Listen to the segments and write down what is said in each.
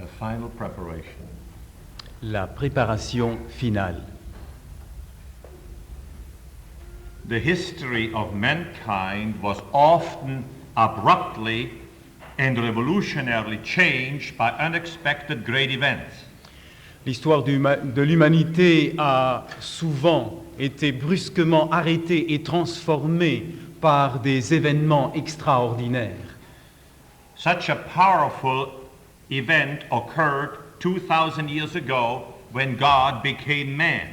The final preparation. La préparation finale. The history of mankind was often abruptly and revolutionarily changed by unexpected great events. L'histoire de l'humanité a souvent été brusquement arrêtée et transformée par des événements extraordinaires. Such a powerful event occurred 2,000 years ago when God became man.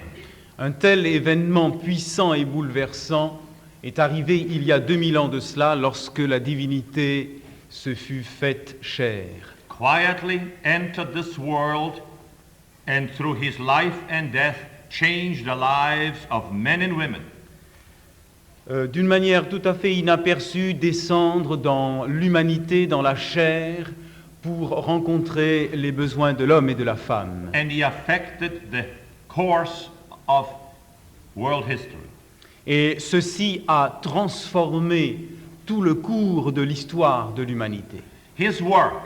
Un tel événement puissant et bouleversant est arrivé il y a 2000 ans de cela lorsque la divinité se fut faite chair. Quietly entered this world and through his life and death changed the lives of men and women. D'une manière tout à fait inaperçue, descendre dans l'humanité, dans la chair, pour rencontrer les besoins de l'homme et de la femme. And he affected the course of world history. Et ceci a transformé tout le cours de l'histoire de l'humanité. His work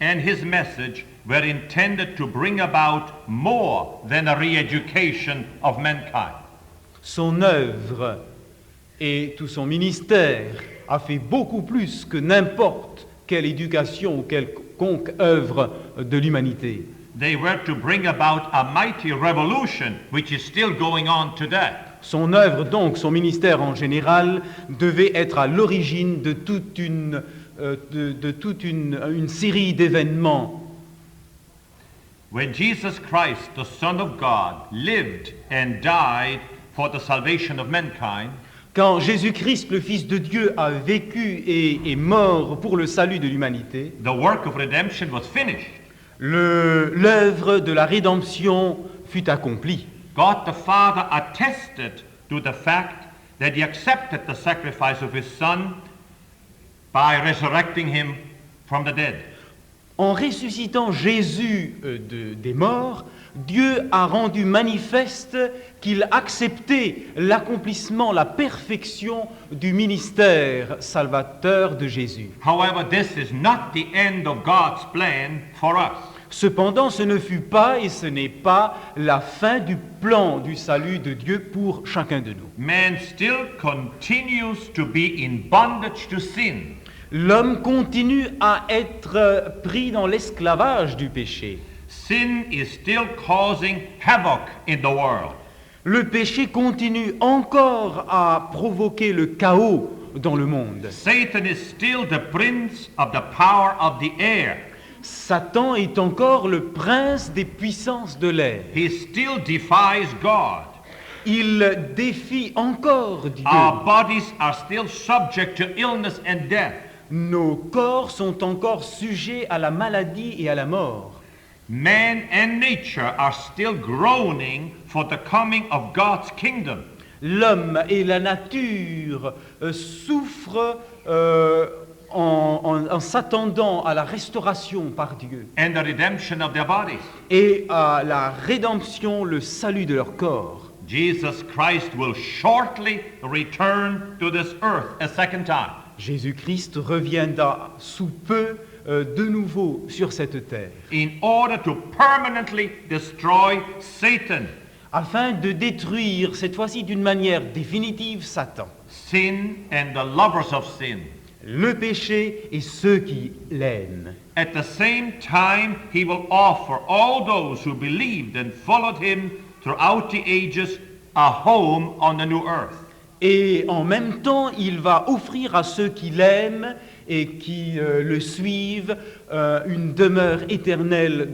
and his message were intended to bring about more than a re-education of mankind. Son œuvre et tout son ministère a fait beaucoup plus que n'importe quelle éducation ou quelconque œuvre de l'humanité. They were to bring about a mighty revolution which is still going on today. Son œuvre, donc, son ministère en général, devait être à l'origine de toute une série d'événements. When Jesus Christ, the Son of God, lived and died for the salvation of mankind, Quand Jésus-Christ, le Fils de Dieu, a vécu et est mort pour le salut de l'humanité, the work of redemption was finished. l'œuvre de la rédemption fut accomplie. God the Father attested to the fact that he accepted the sacrifice of his Son by resurrecting him from the dead. En ressuscitant Jésus des morts, Dieu a rendu manifeste qu'il acceptait l'accomplissement, la perfection du ministère salvateur de Jésus. However, this is not the end of God's plan for us. Cependant, ce ne fut pas et ce n'est pas la fin du plan du salut de Dieu pour chacun de nous. Man still continues to be in bondage to sin. L'homme continue à être pris dans l'esclavage du péché. Sin is still causing havoc in the world. Le péché continue encore à provoquer le chaos dans le monde. Satan is still the prince of the power of the air. Satan est encore le prince des puissances de l'air. He still defies God. Il défie encore Dieu. Our bodies are still subject to illness and death. Nos corps sont encore sujets à la maladie et à la mort. Man and nature are still groaning for the coming of God's kingdom. L'homme et la nature souffrent en s'attendant à la restauration par Dieu And the redemption of their bodies. et à la rédemption, le salut de leur corps. Jesus Christ will shortly return to this earth a second time. Jésus-Christ reviendra sous peu de nouveau sur cette terre In order to permanently destroy Satan, afin de détruire cette fois-ci d'une manière définitive Satan, sin and the lovers of sin. le péché et ceux qui l'aiment. At the same time, he will offer all those who believed and followed him throughout the ages a home on the new earth. Et en même temps, il va offrir à ceux qui l'aiment et qui le suivent une demeure éternelle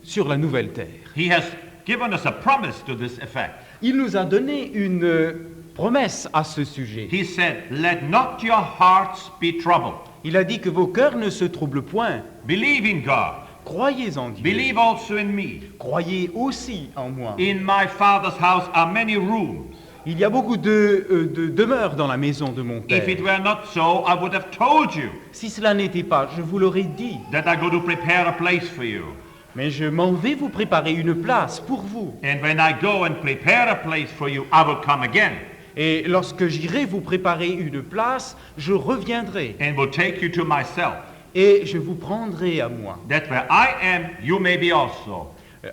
sur la nouvelle terre. He has given us a promise to this effect. Il nous a donné une promesse à ce sujet. He said, "Let not your hearts be troubled. Il a dit que vos cœurs ne se troublent point. Believe in God. Croyez en Dieu. Believe also in me. Croyez aussi en moi. In my Father's house are many rooms. Il y a beaucoup de demeures dans la maison de mon Père. If it were not so, I would have told you Si cela n'était pas, je vous l'aurais dit. that I go to prepare a place for you. Mais je m'en vais vous préparer une place pour vous. And when I go and prepare a place for you, I will come again Et lorsque j'irai vous préparer une place, je reviendrai and will take you to myself, et je vous prendrai à moi, that where I am, you may be also.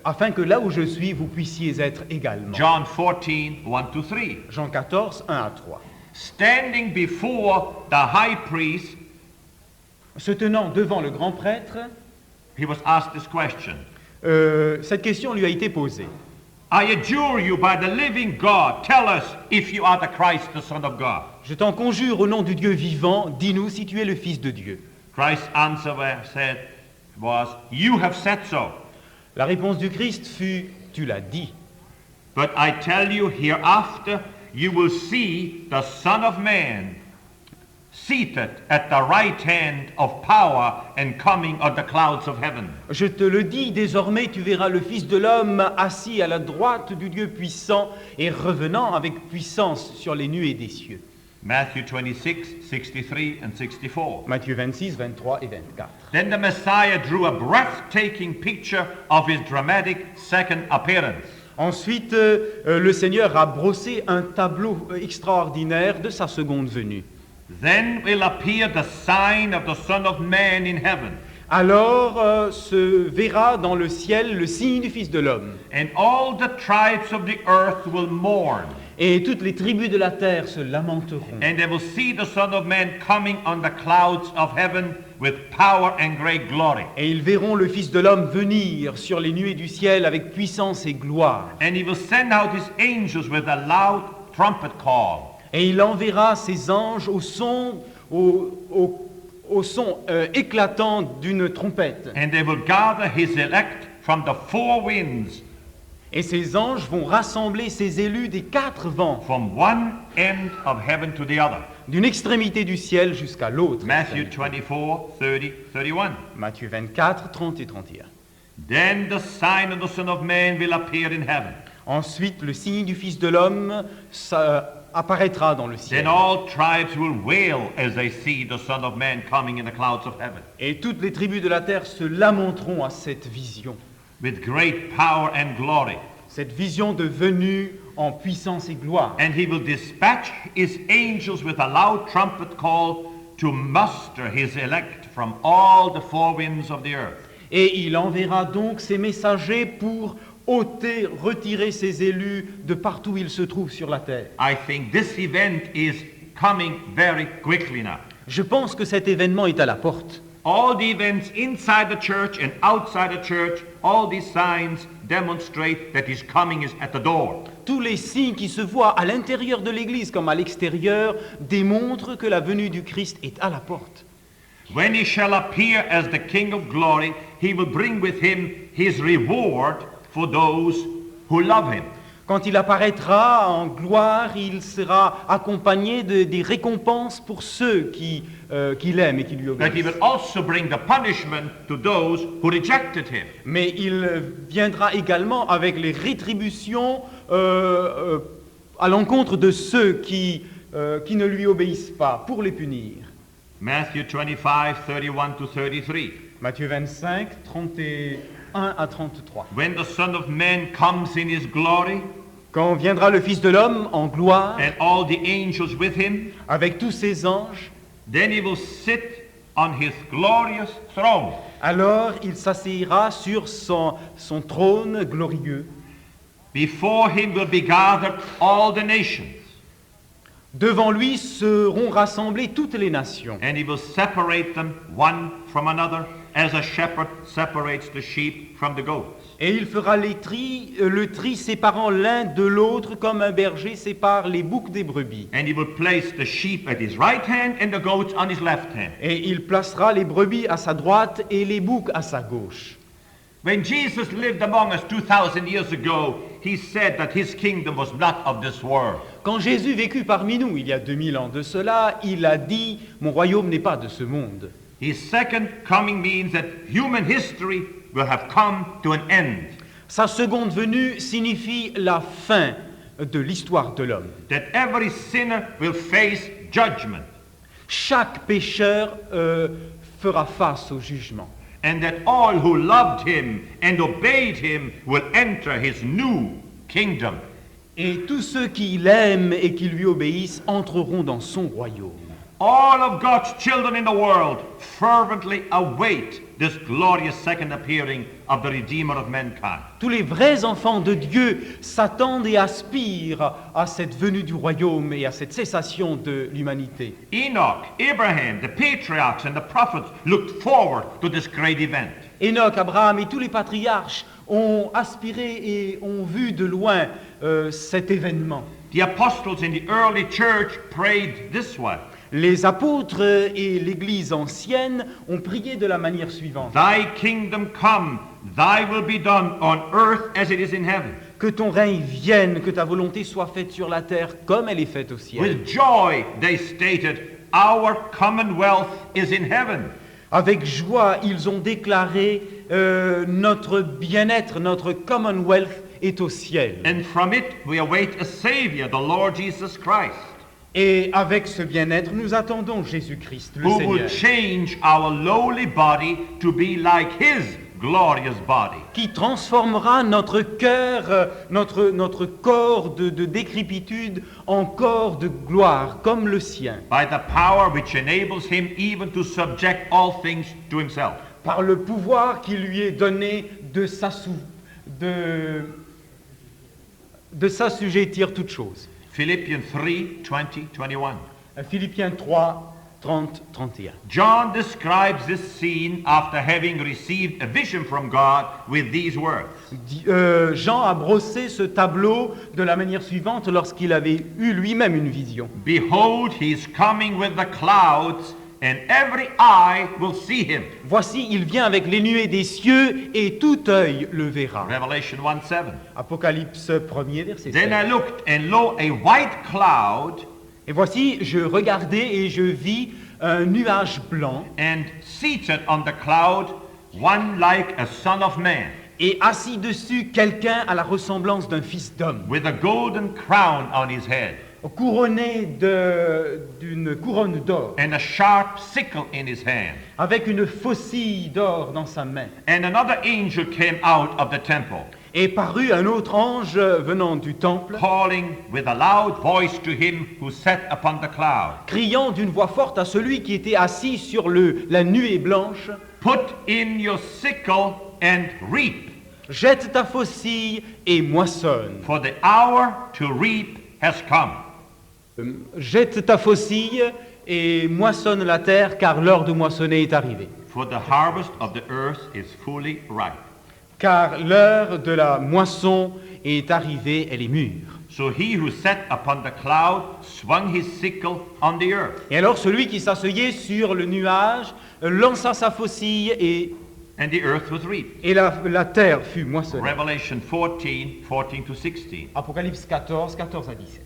afin que là où je suis, vous puissiez être également. John 14, 1-3. Jean 14, 1 à 3. Standing before the high priest, Se tenant devant le grand prêtre, he was asked this question. cette question lui a été posée. I adjure you by the living God, tell us if you are the Christ, the Son of God. Je t'en conjure au nom du Dieu vivant, dis-nous si tu es le Fils de Dieu. Christ's answer was, you have said so. La réponse du Christ fut, tu l'as dit. But I tell you, hereafter you will see the Son of Man seated at the right hand of power and coming on the clouds of heaven. Je te le dis, désormais tu verras le Fils de l'homme assis à la droite du Dieu puissant et revenant avec puissance sur les nuées des cieux. Matthew 26, 63 and 64. Matthieu 26, 23 et 24. Then the Messiah drew a breathtaking picture of his dramatic second appearance. Ensuite, le Seigneur a brossé un tableau extraordinaire de sa seconde venue. Then will appear the sign of the Son of Man in heaven, Alors se verra dans le ciel le signe du Fils de l'homme. and all the tribes of the earth will mourn, Et toutes les tribus de la terre se lamenteront. and they will see the Son of Man coming on the clouds of heaven with power and great glory. Et ils verront le Fils de l'homme venir sur les nuées du ciel avec puissance et gloire. And he will send out his angels with a loud trumpet call. Et il enverra ses anges au son éclatant d'une trompette. And they will gather his elect from the four winds, Et ces anges vont rassembler ses élus des quatre vents, from one end of heaven to the other. d'une extrémité du ciel jusqu'à l'autre. Matthew 24, 30, 31. Matthieu 24, 30 et 31. Then the sign of the Son of Man will appear in heaven. Ensuite, le signe du Fils de l'homme apparaîtra dans le ciel. Then all tribes will wail as they see the Son of Man coming in the clouds of heaven, Et toutes les tribus de la terre se lamenteront à cette vision. with great power and glory. Cette vision de venue en puissance et gloire. And he will dispatch his angels with a loud trumpet call to muster his elect from all the four winds of the earth. Et il enverra donc ses messagers pour ôter, retirer ses élus de partout où ils se trouvent sur la terre. I think this event is coming very quickly now. Je pense que cet événement est à la porte. All the events inside the church and outside the church, all these signs demonstrate that his coming is at the door. Tous les signes qui se voient à l'intérieur de l'Église comme à l'extérieur démontrent que la venue du Christ est à la porte. When he shall appear as the King of glory, he will bring with him his reward for those who love him. Quand il apparaîtra en gloire, il sera accompagné des récompenses pour ceux qui l'aiment et qui lui That he obéissent. will also bring the punishment to those who rejected him. Mais il viendra également avec les rétributions à l'encontre de ceux qui ne lui obéissent pas, pour les punir. Matthew 25, 31 to 33. Matthieu 25, 31 à 33. When the Son of Man comes in his glory, Quand viendra le Fils de l'homme en gloire, and all the angels with him, avec tous ses anges, then he will sit on his glorious throne. alors il s'asseyra sur son trône glorieux. Before him will be gathered all the nations, Devant lui seront rassemblées toutes les nations. and he will separate them one from another, as a shepherd separates the sheep from the goats. Et il fera le tri séparant l'un de l'autre comme un berger sépare les boucs des brebis. And he will place the sheep at his right hand and the goats on his left hand. Et il placera les brebis à sa droite et les boucs à sa gauche. When Jesus lived among us 2,000 years ago, he said that his kingdom was not of this world. Quand Jésus vécut parmi nous, il y a 2000 ans de cela, il a dit « Mon royaume n'est pas de ce monde ». His second coming means that human history will have come to an end, Sa seconde venue signifie la fin de l'histoire de l'homme. that every sinner will face judgment, Chaque pécheur fera face au jugement. and that all who loved him and obeyed him will enter his new kingdom. Et tous ceux qui l'aiment et qui lui obéissent entreront dans son royaume. All of God's children in the world fervently await this glorious second appearing of the Redeemer of mankind. Tous les vrais enfants de Dieu s'attendent et aspirent à cette venue du royaume et à cette cessation de l'humanité. Enoch, Abraham, the patriarchs and the prophets looked forward to this great event. Enoch, Abraham et tous les patriarches ont aspiré et ont vu de loin cet événement. The apostles in the early church prayed this way. Les apôtres et l'Église ancienne ont prié de la manière suivante. Thy kingdom come, thy will be done on earth as it is in heaven. Que ton règne vienne, que ta volonté soit faite sur la terre comme elle est faite au ciel. With joy they stated, our commonwealth is in heaven. Avec joie, ils ont déclaré notre bien-être, notre commonwealth est au ciel. And from it we await a Savior, the Lord Jesus Christ, Et avec ce bien-être, nous attendons Jésus-Christ, le who Seigneur, will change our lowly body to be like His glorious body. qui transformera notre cœur, notre corps de décrépitude en corps de gloire, comme le sien, By the power which enables Him even to subject all things to Himself. par le pouvoir qui lui est donné de s'assujettir toutes choses. Philippians 3:20, 21. Philippiens 3, 30, 31. John describes this scene after having received a vision from God with these words. Jean a brossé ce tableau de la manière suivante lorsqu'il avait eu lui-même une vision. Behold, he is coming with the clouds, and every eye will see him. Voici, il vient avec les nuées des cieux et tout œil le verra. Revelation 1:7. Apocalypse 1er, verset 7. Then I looked, and lo, a white cloud, Et voici, je regardais et je vis un nuage blanc, and seated on the cloud, one like a son of man, et assis dessus quelqu'un à la ressemblance d'un fils d'homme, with a golden crown on his head, couronné d'une couronne d'or, and a sharp sickle in his hand. avec une faucille d'or dans sa main. And another angel came out of the temple, Et parut un autre ange venant du temple, calling with a loud voice to him who sat upon the cloud, criant d'une voix forte à celui qui était assis sur la nuée blanche, Put in your sickle and reap, jette ta faucille et moissonne. for the hour to reap has come. Jette ta faucille et moissonne la terre, car l'heure de moissonner est arrivée. For the harvest of the earth is fully ripe. Car l'heure de la moisson est arrivée, elle est mûre. So he who sat upon the cloud swung his sickle on the earth, Et alors celui qui s'asseyait sur le nuage lança sa faucille and the earth was reaped. et la terre fut moissonnée. Revelation 14, 14 to 16. Apocalypse 14, 14 à 17.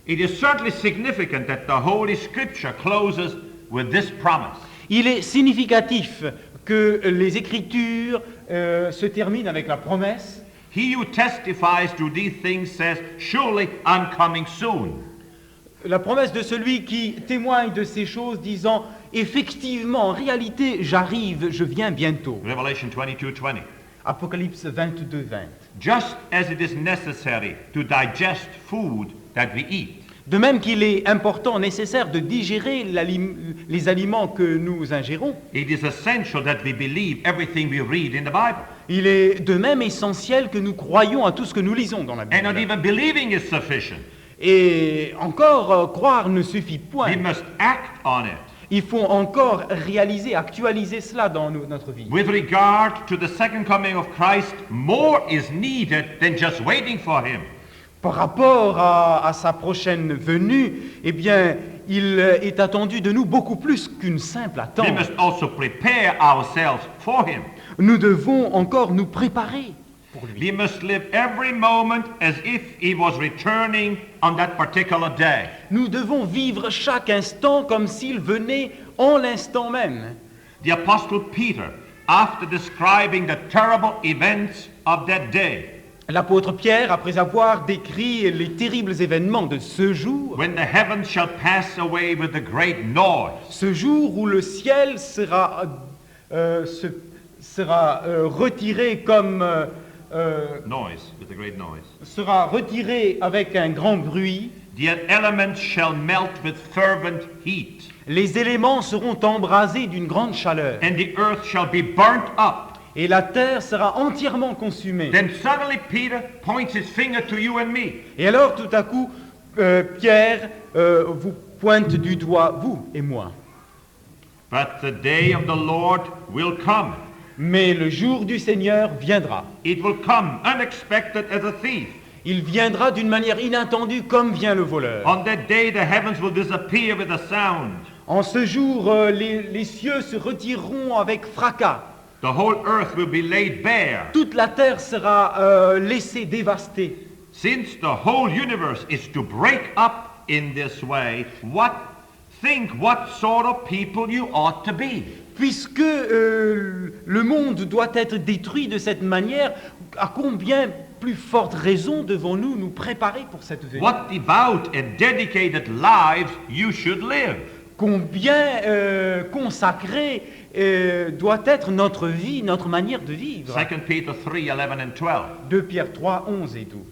It is certainly significant that the Holy Scripture closes with this promise. Il est significatif que les Écritures se terminent avec la promesse. He who testifies to these things says, Surely I'm coming soon. La promesse de celui qui témoigne de ces choses disant « Effectivement, en réalité, j'arrive, je viens bientôt Revelation 22:20. ». Apocalypse 22, 20. Just as it is necessary to digest food that we eat, De même qu'il est important, nécessaire de digérer les aliments que nous ingérons, it is essential that we believe everything we read in the Bible. il est de même essentiel que nous croyions à tout ce que nous lisons dans la And not Bible. even believing is sufficient. Et encore, croire ne suffit point. We must act on it. Il faut encore réaliser, actualiser cela dans notre vie. With regard to the second coming of Christ, more is needed than just waiting for him. Par rapport à sa prochaine venue, eh bien, il est attendu de nous beaucoup plus qu'une simple We attente. must also prepare ourselves for him. Nous devons encore nous préparer pour lui. We must live every moment as if he was returning on that particular day. Nous devons vivre chaque instant comme s'il venait en l'instant même. The Apostle Peter, after describing the terrible events of that day, L'apôtre Pierre, après avoir décrit les terribles événements de ce jour, when the heavens shall pass away with a great noise, ce jour où le ciel sera retiré noise, with a great noise, sera retiré avec un grand bruit, The elements shall melt with fervent heat, Les éléments seront embrasés d'une grande chaleur. and the earth shall be burnt up. Et la terre sera entièrement consumée. Then suddenly Peter points his finger to you and me. Et alors, tout à coup, Pierre vous pointe du doigt, vous et moi. But the day of the Lord will come. Mais le jour du Seigneur viendra. It will come unexpected as a thief. Il viendra d'une manière inattendue comme vient le voleur. On that day the heavens will disappear with a sound. En ce jour, les cieux se retireront avec fracas. The whole earth will be laid bare. Toute la terre sera laissée dévastée. Since the whole universe is to break up in this way, think what sort of people you ought to be. Puisque le monde doit être détruit de cette manière, à combien plus forte raison devons-nous nous préparer pour cette venue? What devout and dedicated lives you should live. Combien consacrée doit être notre vie, notre manière de vivre? 2 Peter 3, 11 and 12. 2 Pierre 3, 11 et 12.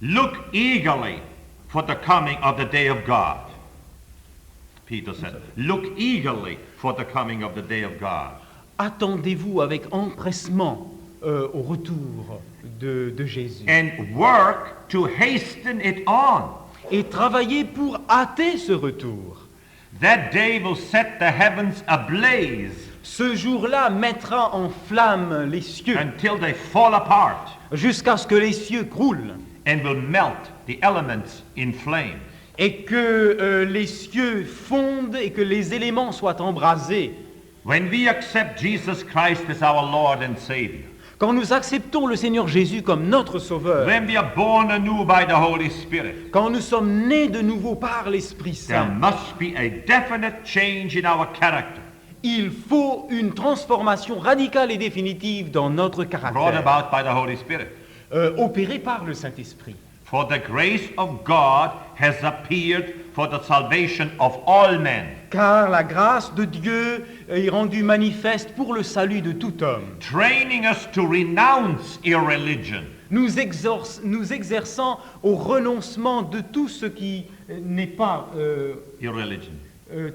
Look eagerly for the coming of the day of God. Peter said, look eagerly for the coming of the day of God. Attendez-vous avec empressement au retour de Jésus. And work to hasten it on. Et travaillez pour hâter ce retour. That day will set the heavens ablaze Ce jour-là mettra en flamme les cieux until they fall apart jusqu'à ce que les cieux croulent and will melt the elements in flame. et que les cieux fondent et que les éléments soient embrasés. When we accept Jesus Christ as our Lord and Savior, Quand nous acceptons le Seigneur Jésus comme notre Sauveur, when we are born anew by the Holy Spirit, quand nous sommes nés de nouveau par l'Esprit there Saint, must be a definite change in our character, il faut une transformation radicale et définitive dans notre brought caractère, about by the Holy Spirit. opérée par le Saint-Esprit. For the grace of God has appeared for the salvation of all men, Car la grâce de Dieu est rendue manifeste pour le salut de tout homme, training us to renounce irreligion, nous exerçant au renoncement de tout ce qui n'est pas irreligion,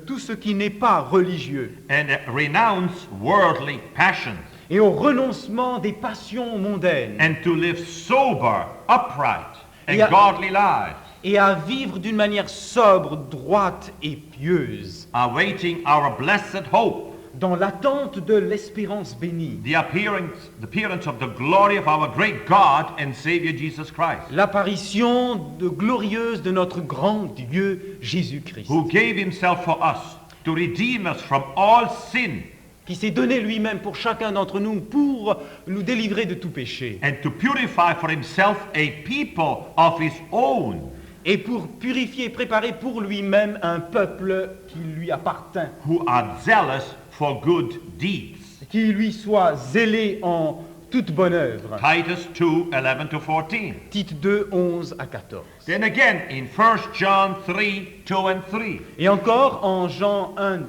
tout ce qui n'est pas religieux, and renounce worldly passions, et au renoncement des passions mondaines, and to live sober, upright, and Yeah. godly lives, et à vivre d'une manière sobre, droite et pieuse, awaiting our blessed hope, dans l'attente de l'espérance bénie, the appearance of the glory of our great God and Savior Jesus Christ, l'apparition glorieuse de notre grand Dieu Jésus-Christ, who gave himself for us to redeem us from all sin qui s'est donné lui-même pour chacun d'entre nous pour nous délivrer de tout péché and to purify for himself a people of his own, et pour purifier et préparer pour lui-même un peuple qui lui appartient, who are zealous for good deeds. qui lui soit zélé en toute bonne œuvre. Titus 2, 11 to 14. Tite 2, 11 à 14. Then again in 1 John 3, 2 and 3. Et encore en Jean 1,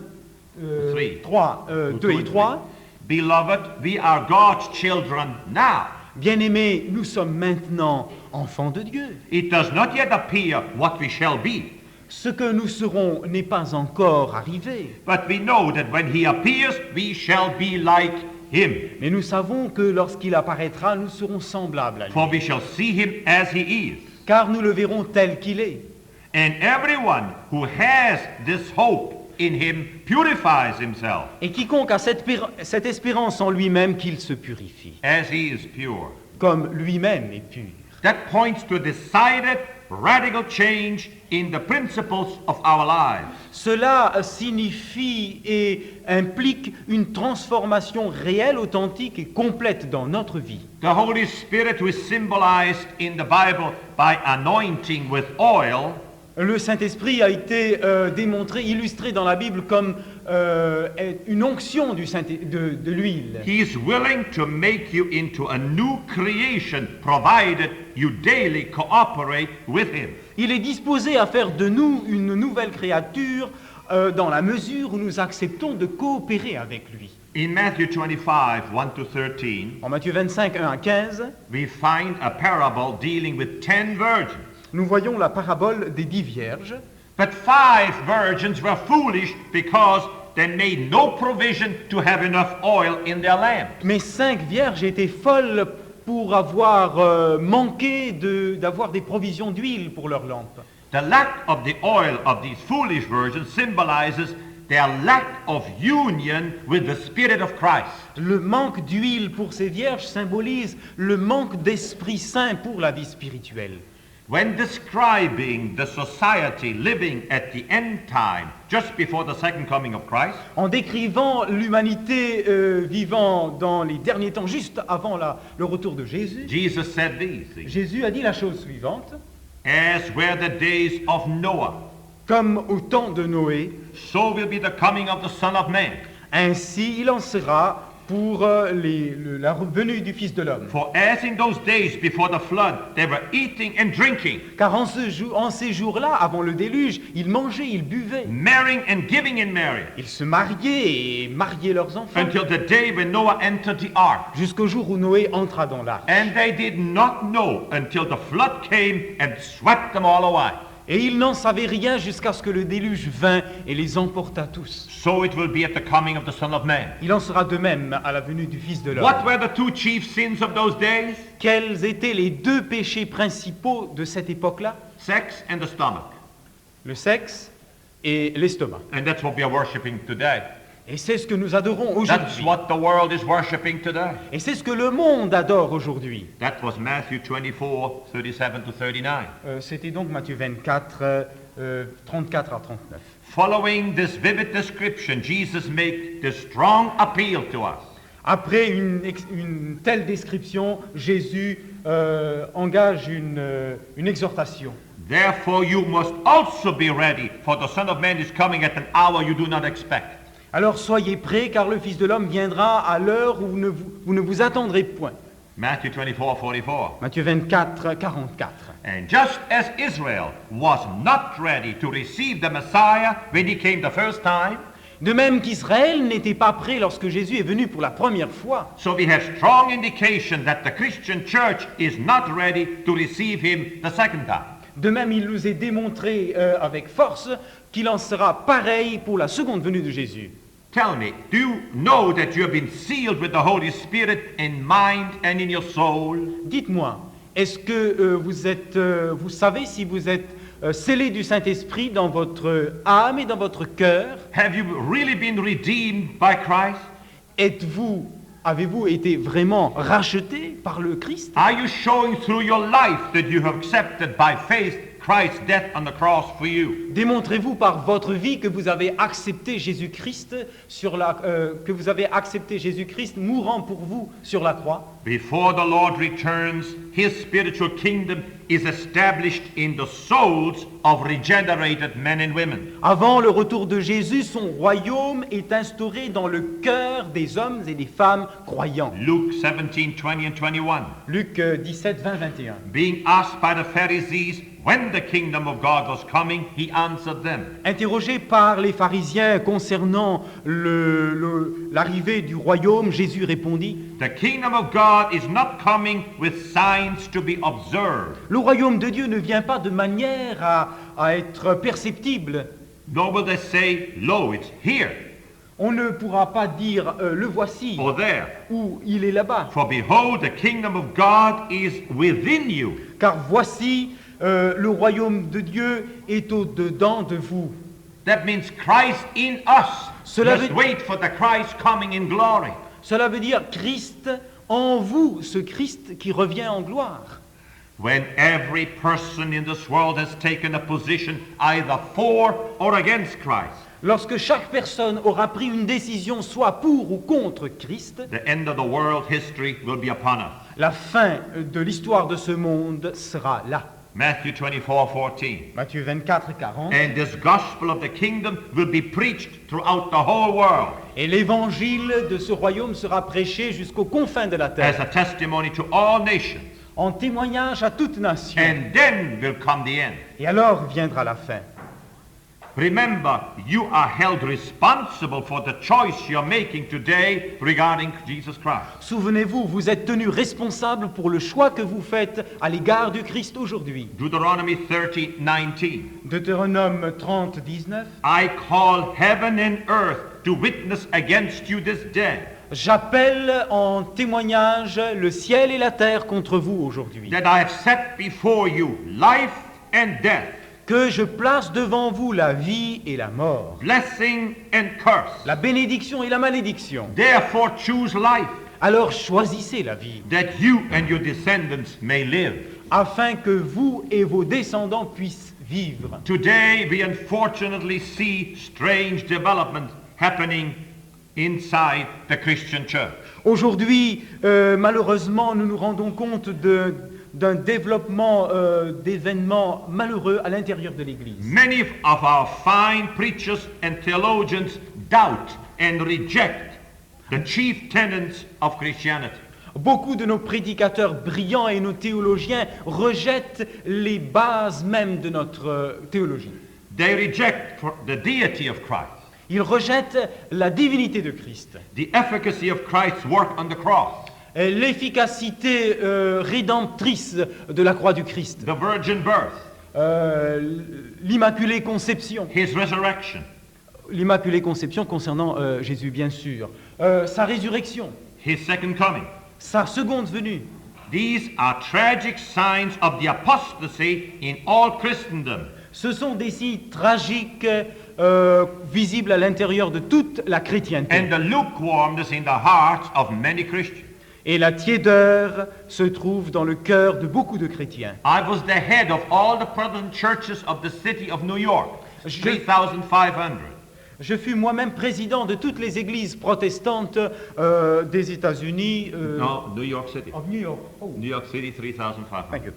Three. 3, 2 et 3, Beloved, we are God's children now. bien-aimés, nous sommes maintenant enfants de Dieu. It does not yet appear what we shall be, Ce que nous serons n'est pas encore arrivé, but we know that when he appears, we shall be like him. mais nous savons que lorsqu'il apparaîtra, nous serons semblables à lui, For we shall see him as he is. car nous le verrons tel qu'il est. And everyone who has this hope in him purifies himself Et quiconque a cette espérance en lui-même, qu'il se purifie, as he is pure. comme lui-même est pur. That points to a decided, radical change in the principles of our lives. Cela signifie et implique une transformation réelle, authentique et complète dans notre vie. The Holy Spirit, who is symbolized in the Bible by anointing with oil, Le Saint-Esprit a été démontré, illustré dans la Bible comme une onction de l'huile. he is willing to make you into a new creation, provided you daily cooperate with him. Il est disposé à faire de nous une nouvelle créature dans la mesure où nous acceptons de coopérer avec lui. In Matthew 25, 1 to 13, En Matthieu 25, 1 à 15, we find a parable dealing with 10 virgins. nous voyons la parabole des 10 vierges. But 5 virgins were foolish because they made no provision to have enough oil in their lamps. Mais 5 vierges étaient folles pour avoir manqué d'avoir des provisions d'huile pour leurs lampes. The lack of the oil of these foolish virgins symbolizes their lack of union with the Spirit of Christ. Le manque d'huile pour ces vierges symbolise le manque d'Esprit Saint pour la vie spirituelle. When describing the society living at the end time, just before the second coming of Christ, En décrivant l'humanité vivant dans les derniers temps, juste avant le retour de Jésus, Jesus said these things. Jésus a dit la chose suivante: As were the days of Noah, comme au temps de Noé, so will be the coming of the Son of Man. ainsi il en sera pour la venue du Fils de l'homme. For as in those days before the flood, they were eating and drinking, Car en ces jours-là, avant le déluge, ils mangeaient, ils buvaient, marrying and giving in marriage, ils se mariaient et mariaient leurs enfants, until the day when Noah entered the ark. jusqu'au jour où Noé entra dans l'arche. And they did not know until the flood came and swept them all away. Et ils n'en savaient rien jusqu'à ce que le déluge vint et les emporta tous. So it will be at the coming of the Son of Man. Il en sera de même à la venue du Fils de l'homme. What were the 2 chief sins of those days? Quels étaient les 2 péchés principaux de cette époque-là? Sex and the stomach. Le sexe et l'estomac. And that's what we are worshiping today. Et c'est ce que nous adorons That's aujourd'hui. what the world is worshiping today. Et c'est ce que le monde adore aujourd'hui. That was Matthew 24, 37 to 39. C'était donc Matthieu 24, 34 à 39. Following this vivid description, Jesus makes the strong appeal to us. Après une telle description, Jésus engage une exhortation. Therefore you must also be ready, for the Son of Man is coming at an hour you do not expect. Alors soyez prêts, car le Fils de l'homme viendra à l'heure où vous ne vous attendrez point. Matthew 24, 44. Matthieu 24, 44. And just as Israel was not ready to receive the Messiah when he came the first time, De même qu'Israël n'était pas prêt lorsque Jésus est venu pour la première fois, so we have strong indication that the Christian church is not ready to receive him the second time. de même il nous est démontré avec force qu'il en sera pareil pour la seconde venue de Jésus. Tell me, do you know that you have been sealed with the Holy Spirit in mind and in your soul? Dites-moi, est-ce que vous savez si vous êtes scellé du Saint-Esprit dans votre âme et dans votre cœur? Have you really been redeemed by Christ? Avez-vous été vraiment racheté par le Christ? Are you showing through your life that you have accepted by faith Christ's death on the cross for you? Démontrez-vous par votre vie que vous avez accepté Jésus-Christ mourant pour vous sur la croix? Before the Lord returns, his spiritual kingdom is established in the souls of regenerated men and women. Avant le retour de Jésus, son royaume est instauré dans le cœur des hommes et des femmes croyants. Luke 17, 20 and 21. Luc 17, 20, 21. Being asked by the Pharisees when the kingdom of God was coming, he answered them. Interrogé par les pharisiens concernant l'arrivée du royaume, Jésus répondit: The kingdom of God is not coming with signs to be observed, le royaume de Dieu ne vient pas de manière à être perceptible. nor will they say, lo, it's here On ne pourra pas dire le voici or there. ou il est là-bas. For behold, the kingdom of God is within you. Car voici, le royaume de Dieu est au-dedans de vous. That means Christ in us. Cela Just veut- wait for the Christ coming in glory. Cela veut dire Christ en vous, ce Christ qui revient en gloire. When every person in this world has taken a position either for or against Christ, Lorsque chaque personne aura pris une décision soit pour ou contre Christ, the end of the world history will be upon us. la fin de l'histoire de ce monde sera là. Matthew 24, 14. Matthieu 24, 40. And this gospel of the kingdom will be preached throughout the whole world Et l'évangile de ce royaume sera prêché jusqu'aux confins de la as terre, a testimony to all nations. en témoignage à toute nation. And then will come the end. Et alors viendra la fin. remember, you are held responsible for the choice you're making today regarding Jesus Christ. Souvenez-vous, vous êtes tenus responsables pour le choix que vous faites à l'égard du Christ aujourd'hui. Deuteronomy 30:19. Deutéronome 30, 19. I call heaven and earth to witness against you this day, J'appelle en témoignage le ciel et la terre contre vous aujourd'hui, that I have set before you life and death, que je place devant vous la vie et la mort, blessing and curse. la bénédiction et la malédiction. Therefore choose life, Alors choisissez la vie, that you and your descendants may live. afin que vous et vos descendants puissent vivre. Today we unfortunately see strange development happening inside the Christian church. Aujourd'hui, malheureusement, nous nous rendons compte d'un développement d'événements malheureux à l'intérieur de l'Église. Many of our fine preachers and theologians doubt and reject the chief tenets of Christianity. Beaucoup de nos prédicateurs brillants et nos théologiens rejettent les bases même de notre théologie. They reject the deity of Christ, Ils rejettent la divinité de Christ, the efficacy of Christ's work on the cross, et l'efficacité rédemptrice de la croix du Christ, the virgin birth, l'Immaculée Conception. his resurrection, L'Immaculée Conception concernant Jésus, bien sûr. Sa résurrection, his second coming. sa seconde venue. These are tragic signs of the apostasy in all Christendom. Ce sont des signes tragiques visibles à l'intérieur de toute la chrétienté. And the lukewarmness in the hearts of many Christians. Et la tiédeur se trouve dans le cœur de beaucoup de chrétiens. I was the head of all the Protestant churches of the city of New York, Je- 3,500. Je fus moi-même président de toutes les églises protestantes des États-Unis. No, New York City. Of New York. Oh, New York City, 3,500. thank you.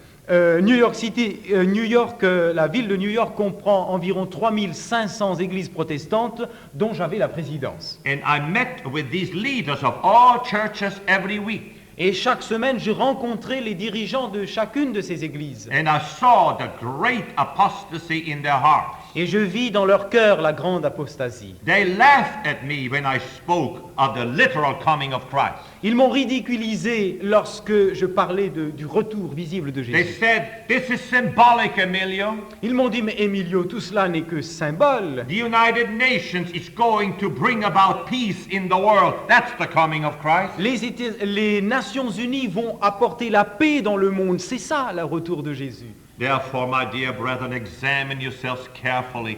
New York City, New York, la ville de New York comprend environ 3500 églises protestantes dont j'avais la présidence. And I met with these leaders of all churches every week. Et chaque semaine, je rencontrais les dirigeants de chacune de ces églises. And I saw the great apostasy in their hearts. Et je vis dans leur cœur la grande apostasie. They laughed at me when I spoke of the literal coming of Christ. Ils m'ont ridiculisé lorsque je parlais du retour visible de They Jésus. said, this is symbolic, Emilio. Ils m'ont dit, mais Emilio, tout cela n'est que symbole. The United Nations is going to bring about peace in the world. That's the coming of Christ. Les Nations Unies vont apporter la paix dans le monde. C'est ça, le retour de Jésus. Therefore, my dear brethren, examine yourselves carefully.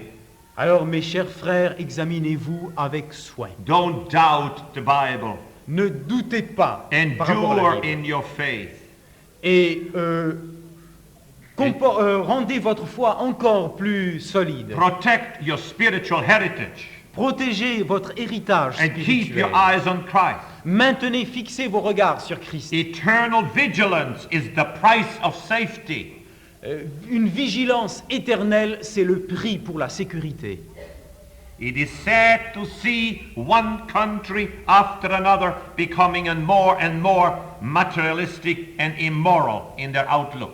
Alors, mes chers frères, examinez-vous avec soin. Don't doubt the Bible. Ne doutez pas par rapport à la Endure Bible. in your faith. Et rendez votre foi encore plus solide. Protect your spiritual heritage. Protégez votre héritage And keep spirituel. your eyes on Christ. Maintenez, fixez vos regards sur Christ. Eternal vigilance is the price of safety. Une vigilance éternelle, c'est le prix pour la sécurité. It is sad to see one country after another becoming and more materialistic and immoral in their outlook.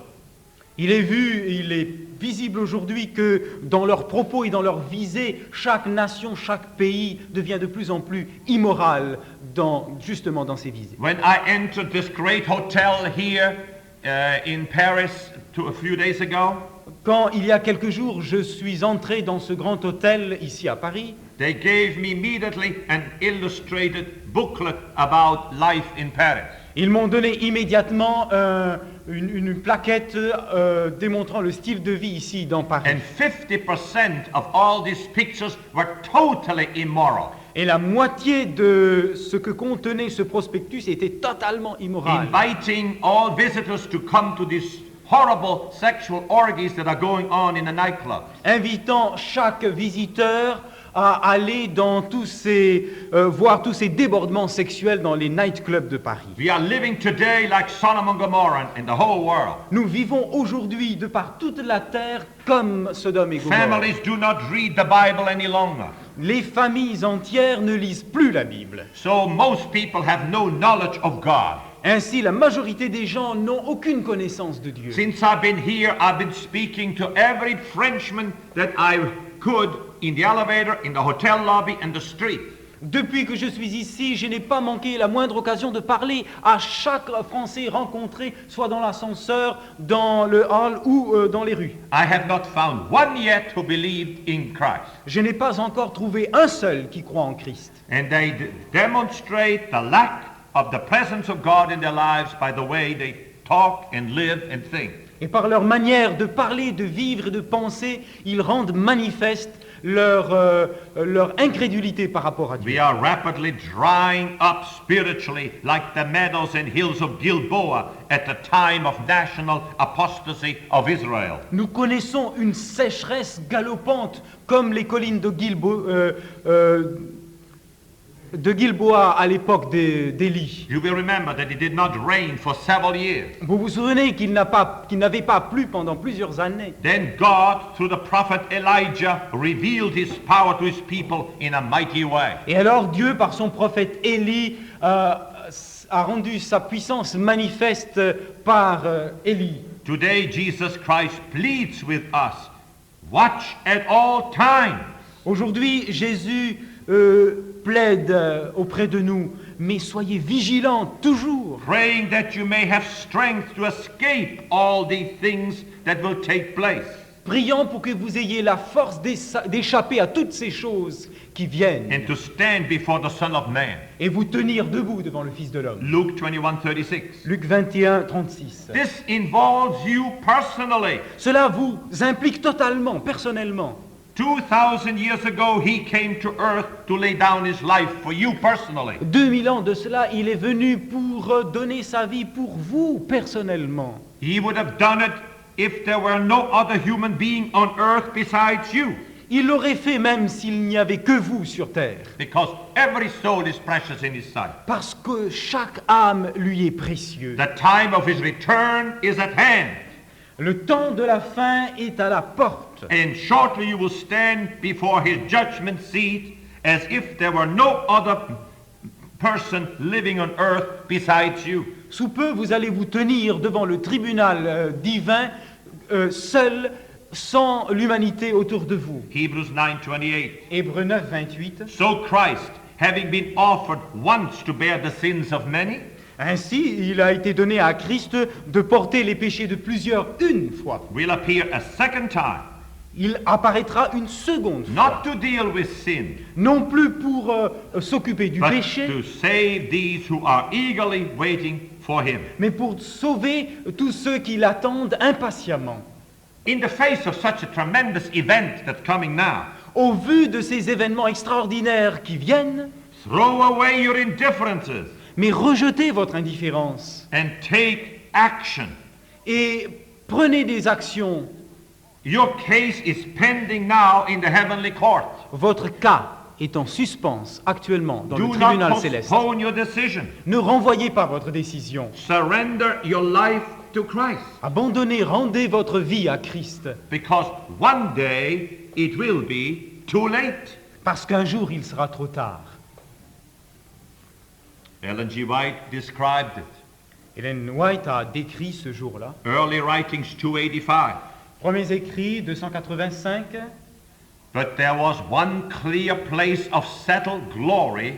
Il est visible aujourd'hui que dans leurs propos et dans leurs visées, chaque nation, chaque pays devient de plus en plus immoral justement dans ses visées. When I entered this great hotel here in Paris a few days ago, Quand il y a quelques jours, je suis entré dans ce grand hôtel ici à Paris, they gave me immediately an illustrated booklet about life in Paris. ils m'ont donné immédiatement une plaquette démontrant le style de vie ici dans Paris. And 50% of all these pictures were totally immoral. Et la moitié de ce que contenait ce prospectus était totalement immoral, Inviting all visitors to come to these horrible sexual orgies that are going on in the nightclub. invitant chaque visiteur à aller dans voir tous ces débordements sexuels dans les nightclubs de Paris. We are living today like Sodom and Gomorrah in the whole world. Nous vivons aujourd'hui de par toute la terre comme Sodome et Gomorrhe. Families do not read the Bible any longer. Les familles entières ne lisent plus la Bible. So most people have no knowledge of God. Ainsi, la majorité des gens n'ont aucune connaissance de Dieu. Since I've been here, I've been speaking to every Frenchman that I could in the elevator, in the hotel lobby, and the street. Depuis que je suis ici, je n'ai pas manqué la moindre occasion de parler à chaque Français rencontré, soit dans l'ascenseur, dans le hall ou dans les rues. I have not found one yet who believed in Christ. Je n'ai pas encore trouvé un seul qui croit en Christ. And they demonstrate the lack of the presence of God in their lives by the way they talk and live and think. Et par leur manière de parler, de vivre et de penser, ils rendent manifeste leur incrédulité par rapport à Dieu. We are rapidly drying up spiritually like the meadows and hills of Gilboa at the time of national apostasy of Israel. Nous connaissons une sécheresse galopante comme les collines de Gilboa à l'époque d'Élie. You will remember that it did not rain for several years. Vous vous souvenez qu'il n'avait pas plu pendant plusieurs années. Then God, through the prophet Elijah, revealed his power to his people in a mighty way. Et alors Dieu, par son prophète Élie, a rendu sa puissance manifeste par Élie. Today, Jesus Christ pleads with us, watch at all times. Aujourd'hui, Jésus plaide auprès de nous, mais soyez vigilants toujours, Praying that you may have strength to escape all the things that will take place. priant pour que vous ayez la force d'échapper à toutes ces choses qui viennent And to stand before the Son of Man. et vous tenir debout devant le Fils de l'homme. Luke 21:36. Luc 21, 36. This involves you personally. Cela vous implique totalement, personnellement. 2,000 years ago, he came to earth to lay down his life for you personally. 2000 ans de cela, il est venu pour donner sa vie pour vous personnellement. He would have done it if there were no other human being on earth besides you, Il l'aurait fait même s'il n'y avait que vous sur terre, because every soul is precious in his sight. parce que chaque âme lui est précieuse. The time of his return is at hand, Le temps de la fin est à la porte. and shortly you will stand before his judgment seat as if there were no other person living on earth besides you. Sous peu, vous allez vous tenir devant le tribunal divin, seul, sans l'humanité autour de vous. Hebrews 9:28. Hébreux 9, 28. So Christ, having been offered once to bear the sins of many, Ainsi, il a été donné à Christ de porter les péchés de plusieurs une fois. will appear a second time, Il apparaîtra une seconde fois. not to deal with sin, Non plus pour s'occuper du but péché, to save these who are eagerly waiting for him. mais pour sauver tous ceux qui l'attendent impatiemment. In the face of such a tremendous event that's coming now, Au vu de ces événements extraordinaires qui viennent, throw away your indifferences mais rejetez votre indifférence and take action. et prenez des actions. Your case is pending now in the heavenly court. Votre cas est en suspens actuellement dans le Do not tribunal céleste. postpone your decision. Ne renvoyez pas votre décision. Surrender your life to Christ, Abandonnez, rendez votre vie à Christ, because one day it will be too late. parce qu'un jour il sera trop tard. Ellen G. White described it. Ellen White a décrit ce jour-là. Early writings 285. Premiers écrits 285. But there was one clear place of settled glory,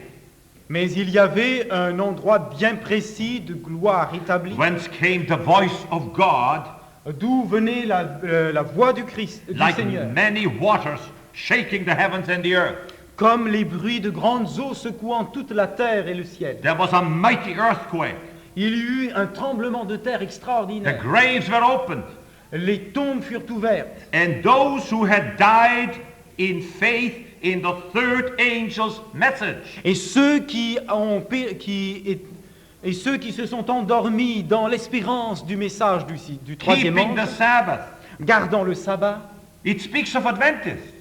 Mais il y avait un endroit bien précis de gloire établi, whence came the voice of God, d'où venait la voix du Christ, du like Seigneur, many waters shaking the heavens and the earth. comme les bruits de grandes eaux secouant toute la terre et le ciel. There was a mighty earthquake. Il y eut un tremblement de terre The extraordinaire. graves were opened, Les tombes furent ouvertes. and those who had died in faith in the third angel's message Et ceux qui se sont endormis dans l'espérance du message du troisième keeping the ange, Sabbath. gardant le sabbat. It speaks of Adventists.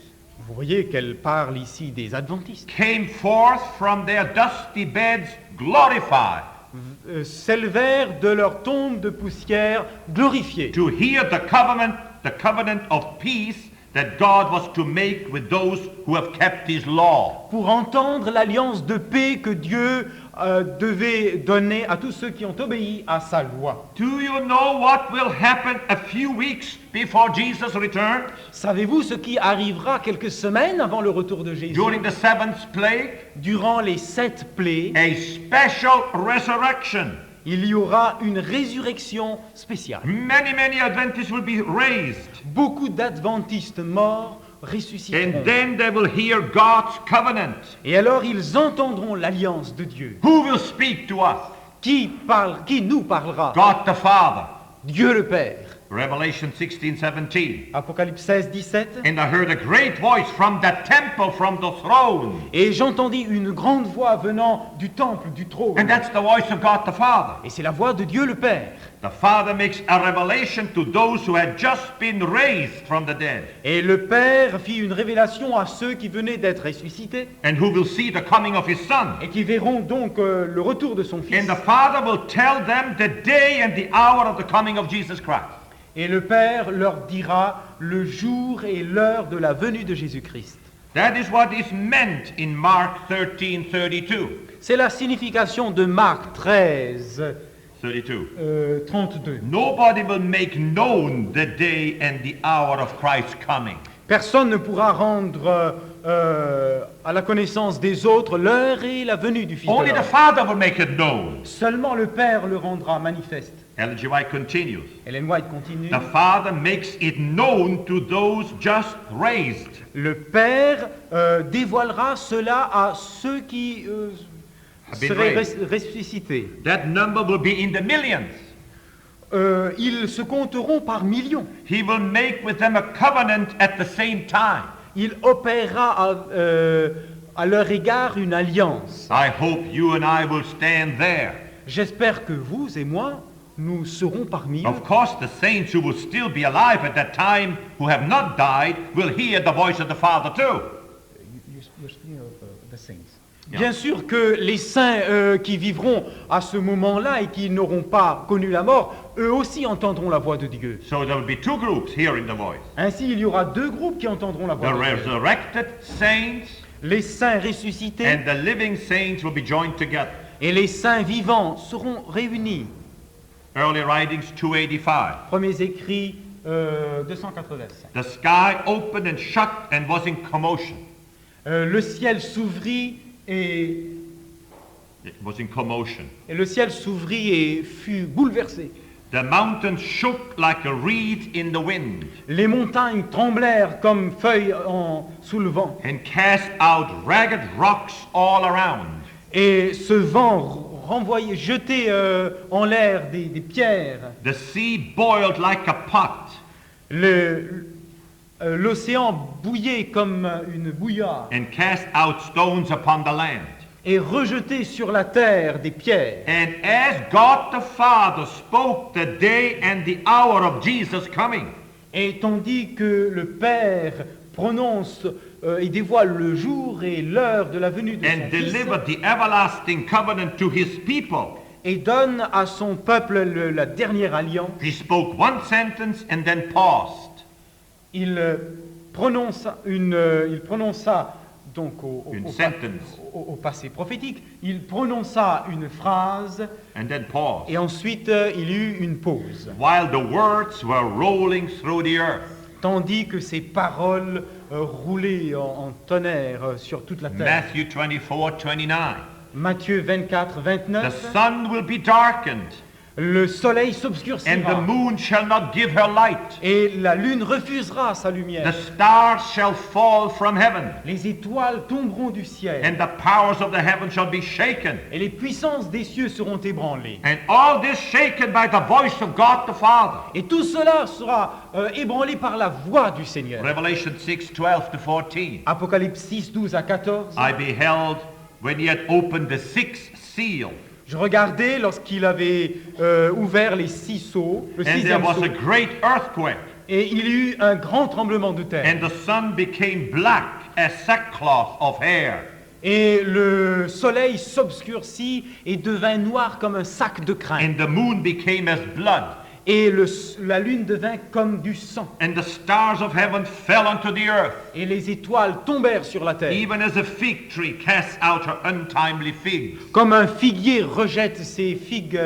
Vous voyez qu'elle parle ici des adventistes. Came forth from their dusty beds glorified S'élevèrent de leur tombe de poussière glorifiés to hear the covenant of peace that God was to make with those who have kept his law. pour entendre l'alliance de paix que Dieu devait donner à tous ceux qui ont obéi à sa loi. Do you know what will happen a few weeks before Jesus returns? Savez-vous ce qui arrivera quelques semaines avant le retour de Jésus? During the seventh plague, Durant les 7 plaies, a special resurrection. il y aura une résurrection spéciale. Many Adventists will be raised. Beaucoup d'adventistes morts ressusciteront. And then they will hear God's covenant. Et alors ils entendront l'alliance de Dieu. Who will speak to us? Qui nous parlera? God the Father. Dieu le Père. Revelation 16:17. Apocalypse 16, 17. And I heard a great voice from the temple, from the throne. Et j'entendis une grande voix venant du temple, du trône. And that's the voice of God the Father. Et c'est la voix de Dieu le Père. The Father makes a revelation to those who had just been raised from the dead, Et le Père fit une révélation à ceux qui venaient d'être ressuscités and who will see the coming of His Son. et qui verront donc le retour de son Fils. And the Father will tell them the day and the hour of the coming of Jesus Christ. Et le Père leur dira le jour et l'heure de la venue de Jésus-Christ. That is what is meant in Mark 13:32. C'est la signification de Marc 13, 32. 32. Nobody will make known the day and the hour of Christ's coming. Personne ne pourra rendre à la connaissance des autres l'heure et la venue du Fils de Only the l'homme. Father will make it known. Seulement le Père le rendra manifeste. Ellen G. White continues. Ellen White continue. The Father makes it known to those just raised. Le Père dévoilera cela à ceux qui Have been seraient raised. ressuscités. That number will be in the millions. Ils se compteront par millions. He will make with them a covenant at the same time. Il opérera à leur égard une alliance. I hope you and I will stand there. J'espère que vous et moi, nous serons parmi eux. Of course, the saints who will still be alive at that time, who have not died, will hear the voice of the Father too. Bien sûr que les saints qui vivront à ce moment-là et qui n'auront pas connu la mort, eux aussi entendront la voix de Dieu. So there will be two groups hearing the voice. Ainsi, il y aura 2 groupes qui entendront la voix The de Dieu. resurrected saints Les saints ressuscités and the living saints will be joined together. et les saints vivants seront réunis. Early writings 285. Premiers écrits 285. The sky opened and shut and was in commotion. Le ciel s'ouvrit et It was in commotion. le ciel s'ouvrit et fut bouleversé. The mountains shook like a reed in the wind Les montagnes tremblèrent comme feuilles sous le vent. and cast out ragged rocks all around. Et ce vent jetait en l'air des pierres. The sea boiled like a pot. L'océan bouillait comme une bouillarde And cast out stones upon the land. et rejetait sur la terre des pierres. And as God the Father spoke the day and the hour of Jesus' coming, Et tandis que le Père prononce et dévoile le jour et l'heure de la venue de son and Fils delivered the everlasting covenant to His people, et donne à son peuple la dernière alliance, He spoke one sentence and then paused. il prononça donc Une sentence. au passé prophétique, il prononça une phrase And then paused. et ensuite il y eut une pause, While the words were rolling through the earth. tandis que ces paroles roulaient en tonnerre sur toute la terre. Matthew 24:29. Matthieu 24, The 29, sun will be darkened, le soleil and the s'obscurcira moon shall not give her light. et la lune refusera sa The lumière. stars shall fall from heaven, Les étoiles tomberont du ciel and the powers of the heaven shall be shaken. et les puissances des cieux seront ébranlées. And all this shaken by the voice of God the Father. Et tout cela sera ébranlé par la voix du Seigneur. Revelation 6:12-14. Apocalypse 6, 12 à 14. I beheld when he had opened the sixth seal, Je regardais lorsqu'il avait ouvert les 6 sceaux, le and there 6e was sceau, a great earthquake, et il y eut un grand tremblement de terre. and the sun became black as sackcloth of hair, Et le soleil s'obscurcit et devint noir comme un sac de crin. and the moon became as blood, et la lune devint comme du sang, and the stars of heaven fell unto the earth, et les étoiles tombèrent sur la terre. even as a fig tree casts out her untimely figs, Comme un figuier rejette ses figues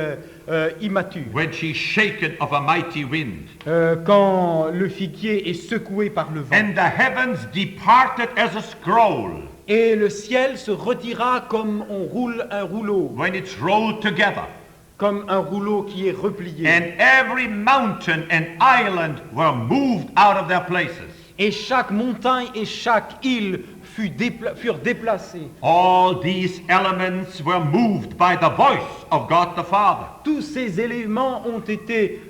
immatures. when she is shaken of a mighty wind. Quand le figuier est secoué par le vent. And the heavens departed as a scroll, Et le ciel se retira comme on roule un rouleau, when it's rolled together, comme un rouleau qui est replié. and every mountain and island were moved out of their places. Et chaque montagne et chaque île furent déplacées. All these elements were moved by the voice of God the Father. Tous ces éléments ont été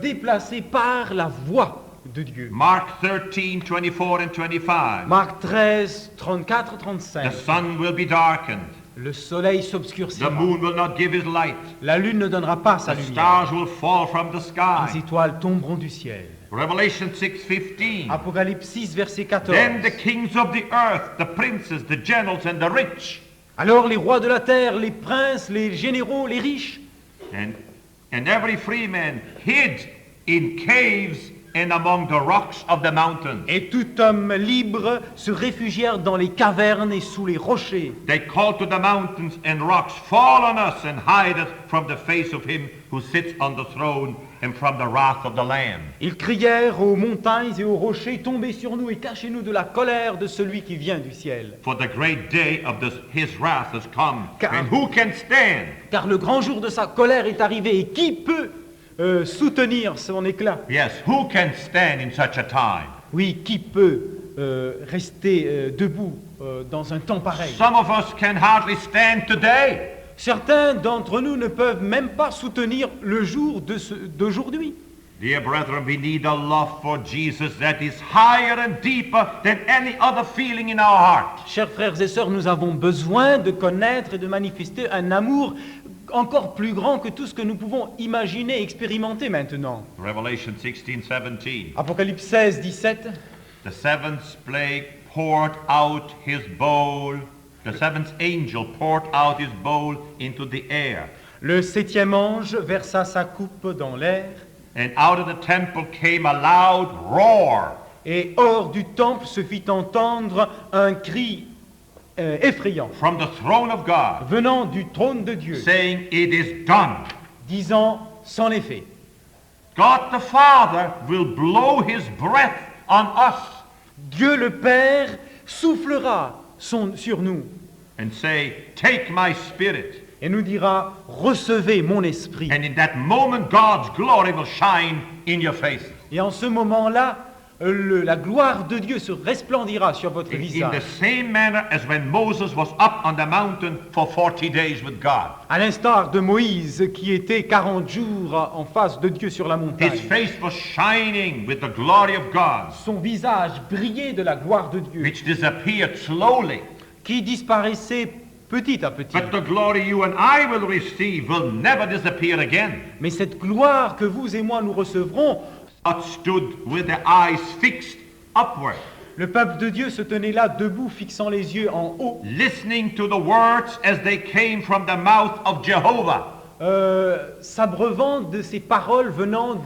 déplacés par la voix de Dieu. Mark 13, 24 and 25. Marc 13, 34, The 35. sun will be darkened. Le soleil The s'obscurcira. moon will not give his light. La lune ne donnera pas sa The lumière. stars will fall from the Les sky. étoiles tomberont du ciel. Revelation 6:15. Apocalypse 6, verset 14. Then the kings of the earth, the princes, the generals, and the rich, Alors les rois de la terre, les princes, les généraux, les riches, and every free man hid in caves and among the rocks of the mountains. et tout homme libre se réfugièrent dans les cavernes et sous les rochers. They called to the mountains and rocks, fall on us and hide us from the face of him who sits on the throne and from the wrath of the Lamb. Ils crièrent aux montagnes et aux rochers, tombez sur nous et cachez-nous de la colère de celui qui vient du ciel. For the great day of his wrath has come, Car- and who can stand? Car le grand jour de sa colère est arrivé et qui peut soutenir son éclat? Yes, who can stand in such a time? Oui, qui peut rester debout dans un temps pareil? Some of us can hardly stand today. Certains d'entre nous ne peuvent même pas soutenir le jour d'aujourd'hui. Dear brethren, we need a love for Jesus that is higher and deeper than any other feeling in our heart. Chers frères et sœurs, nous avons besoin de connaître et de manifester un amour encore plus grand que tout ce que nous pouvons imaginer et expérimenter maintenant. Revelation 16:17. Apocalypse 16, 17. The seventh plague poured out his bowl. The seventh angel poured out his bowl into the air. Le septième ange versa sa coupe dans l'air, And out of the temple came a loud roar. et hors du temple se fit entendre un cri effrayant, From the throne of God, venant du trône de Dieu, saying, "It is done." disant, c'en est fait. God the Father will blow his breath on us Dieu le Père soufflera sur nous and say, "Take my spirit." et nous dira, recevez mon esprit. And in that moment, God's glory will shine in your faces. Et en ce moment-là, la gloire de Dieu se resplendira sur votre In the visage. same manner as when Moses was up on the mountain for 40 days with God. À l'instar de Moïse qui était 40 jours en face de Dieu sur la His montagne. face was shining with the glory of God, Son visage brillait de la gloire de Dieu, which disappeared slowly. qui disparaissait petit à petit. But the glory you and I will receive will never disappear again. Mais cette gloire que vous et moi nous recevrons, God stood with their eyes fixed upward, le peuple de Dieu se tenait là debout, fixant les yeux en haut, listening to the words as they came from the mouth of Jehovah. s'abreuvant de ces paroles venant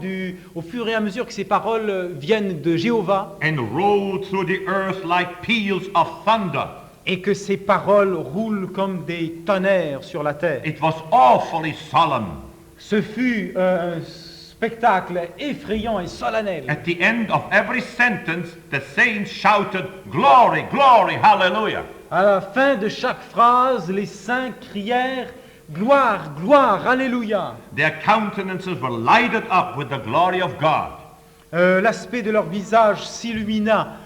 au fur et à mesure que ces paroles viennent de Jéhovah, And rolled through the earth like peals of thunder. et que ces paroles roulent comme des tonnerres sur la terre. It was awfully solemn. Ce fut un spectacle effrayant et solennel. At the end of every sentence, the saints shouted, "Glory, glory, hallelujah." À la fin de chaque phrase, les saints crièrent « Gloire, gloire, alléluia ». Their countenances were lighted up with the glory of God. L'aspect de leur visage s'illumina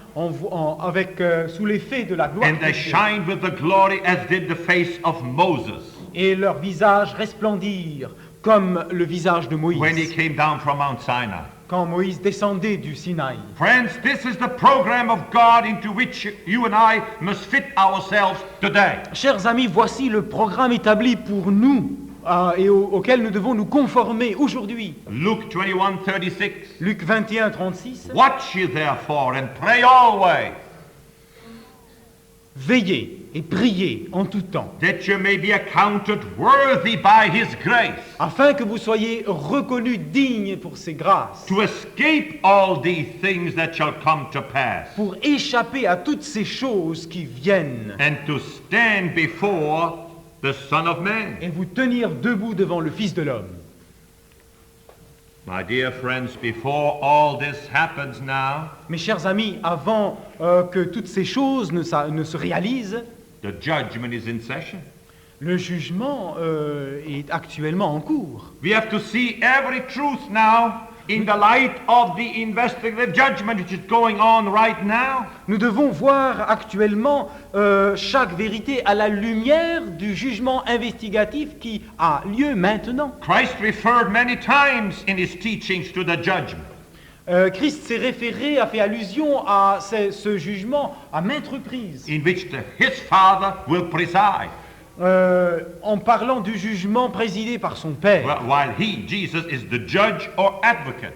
sous l'effet de la gloire And de they Dieu. shined with the glory as did the face of Moses Et leurs visages resplendirent comme le visage de Moïse, when he came down from Mount Sinai. quand Moïse descendait du Sinaï. Friends, this is the program of God into which you and I must fit ourselves today. Chers amis, voici le programme établi pour nous et auquel nous devons nous conformer aujourd'hui. Luke 21:36. Luc 21, 36. Watch ye therefore and pray always. Veillez et priez en tout temps, that you may be accounted worthy by his grace afin que vous soyez reconnus dignes pour ses grâces, to escape all these things that shall come to pass, pour échapper à toutes ces choses qui viennent and to stand before the Son of Man. et vous tenir debout devant le Fils de l'homme. My dear friends, before all this happens now, Mes chers amis, avant que toutes ces choses ne se réalisent, the judgment is in session. le jugement est actuellement en cours. We have to see every truth now in the light of the investigative judgment which is going on right now. Nous devons voir actuellement chaque vérité à la lumière du jugement investigatif qui a lieu maintenant. Christ referred many times in his teachings to the judgment. Christ s'est référé, a fait allusion à ce jugement à maintes reprises, In which his Father will preside, en parlant du jugement présidé par son Père, while he, Jesus, is the judge or advocate.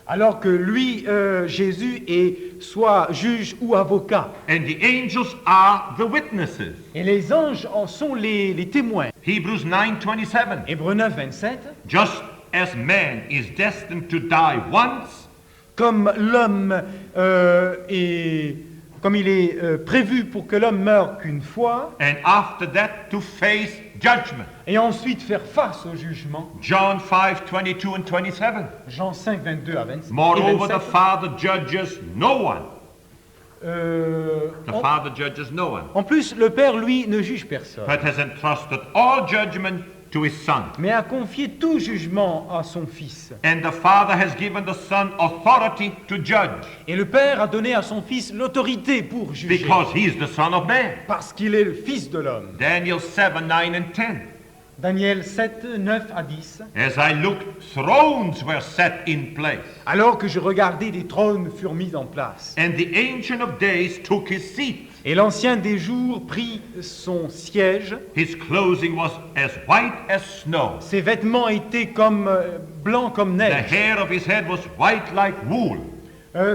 alors que lui, Jésus, est soit juge ou avocat. And the angels are the witnesses. Et les anges en sont les témoins. Hebrews 9:27. Hébreux 9, 27. Just as man is destined to die once, Comme l'homme comme il est prévu pour que l'homme meure qu'une fois, and after that to face judgment. et ensuite faire face au jugement. John 5:22 and 27. Jean 5, 22 à 27. Moreover, the Father judges no one. The En, Father judges no one, en plus, le Père, lui, ne juge personne, but has entrusted all judgment to his Son. mais a confié tout jugement à son Fils. And the Father has given the Son authority to judge, Et le Père a donné à son Fils l'autorité pour juger, because he is the Son of Man. parce qu'il est le Fils de l'homme. Daniel 7, 9 and 10. Daniel 7, 9 à 10. As I looked, thrones were set in place, Alors que je regardais, des trônes furent mis en place. and the Ancient of Days took his seat. Et l'ancien des jours prit son siège. His clothing was as white as snow. Ses vêtements étaient comme blancs comme The neige. hair of his head was white like wool.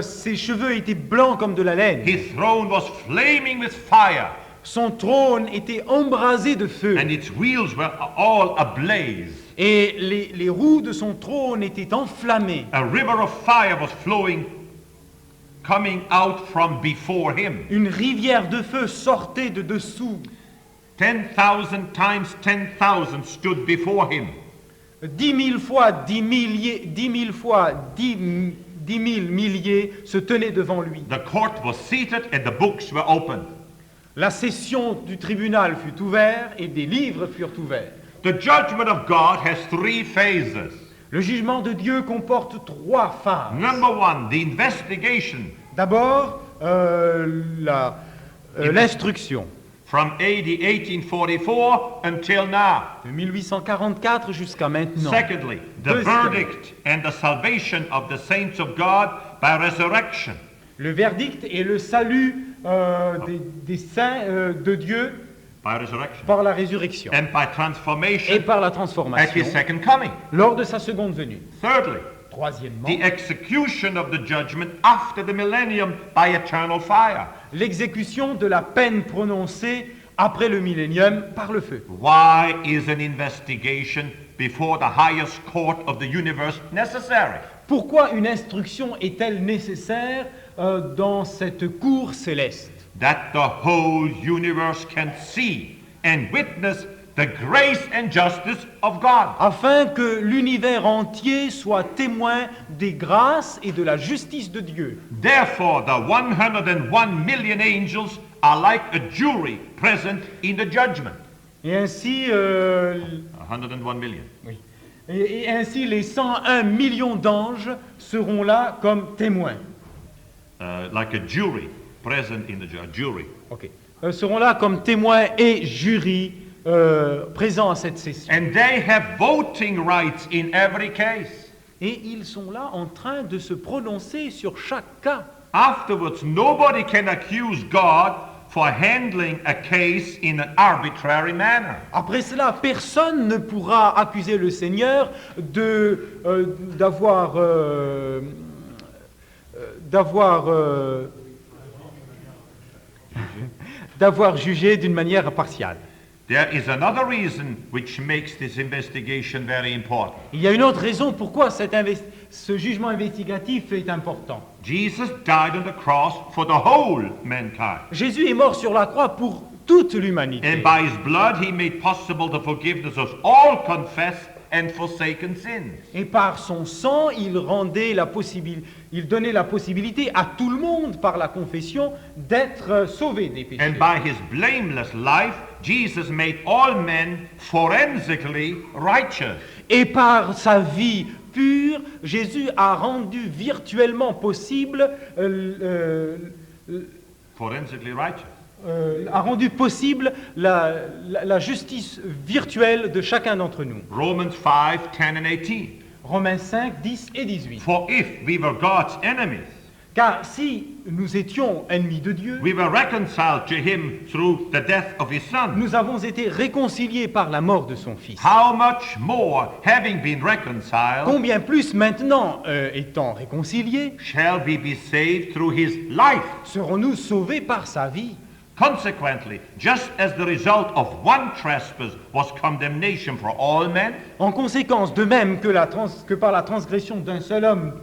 Ses cheveux étaient blancs comme de la laine. His throne was flaming with fire, Son trône était embrasé de feu. and its wheels were all ablaze. Et les roues de son trône étaient enflammées. A river of fire was flowing, coming out from before him. Une rivière de feu sortait de dessous. 10,000 times 10,000 stood before him. 10 000 fois 10 milliers, 10 000 fois 10 000 milliers se tenaient devant lui. The court was seated and the books were opened. La session du tribunal fut ouverte et des livres furent ouverts. The judgment of God has three phases. Le jugement de Dieu comporte trois phases. Number one, the investigation D'abord, l'instruction, from AD 1844 until now. de 1844 jusqu'à maintenant. Secondly, the Deuxièmement, verdict and the salvation of the saints of God by resurrection. le verdict et le salut des saints de Dieu By resurrection. par la résurrection And by et transformation par la at transformation his second coming. lors de sa seconde venue. Thirdly, Troisièmement, the execution of the judgment after the millennium by eternal fire. l'exécution de la peine prononcée après le millénium par le feu. Why is an investigation before the highest court of the universe necessary? Pourquoi une instruction est-elle nécessaire dans cette cour céleste? That the whole universe can see and witness the grace and justice of God. Afin que l'univers entier soit témoin des grâces et de la justice de Dieu. Therefore, the 101 million angels are like a jury present in the judgment. Et ainsi, 101 million. oui. Et ainsi les 101 millions d'anges seront là comme témoins. Like a jury present in the jury. Ok. Seront là comme témoins et jury présents à cette session. And they have voting rights in every case. Et ils sont là en train de se prononcer sur chaque cas. Afterwards, nobody can accuse God for handling a case in an arbitrary manner. Après cela, personne ne pourra accuser le Seigneur d'avoir d'avoir jugé d'une manière partiale. There is another reason which makes this investigation very important. Il y a une autre raison pourquoi ce jugement investigatif est important. Jesus died on the cross for the whole mankind. Jésus est mort sur la croix pour toute And l'humanité. by his blood he made possible the forgiveness of all confessed and forsaken sins. Et par son sang, il donnait la possibilité à tout le monde, par la confession, d'être sauvé des péchés. And by his blameless life, Jesus made all men forensically righteous. Et par sa vie pure, Jésus a rendu virtuellement possible, Forensically righteous. la justice virtuelle de chacun d'entre nous. Romans 5, 10 and 18. Romains 5, 10 et 18. For if we were God's enemies, Car si nous étions ennemis de Dieu, we were reconciled to him through the death of his son. nous avons été réconciliés par la mort de son Fils. How much more, having been reconciled, Combien plus maintenant, étant réconciliés, shall we be saved through his life? serons-nous sauvés par sa vie? Consequently, just as the result of one trespass was condemnation for all men, En conséquence, de même que par la transgression d'un seul homme,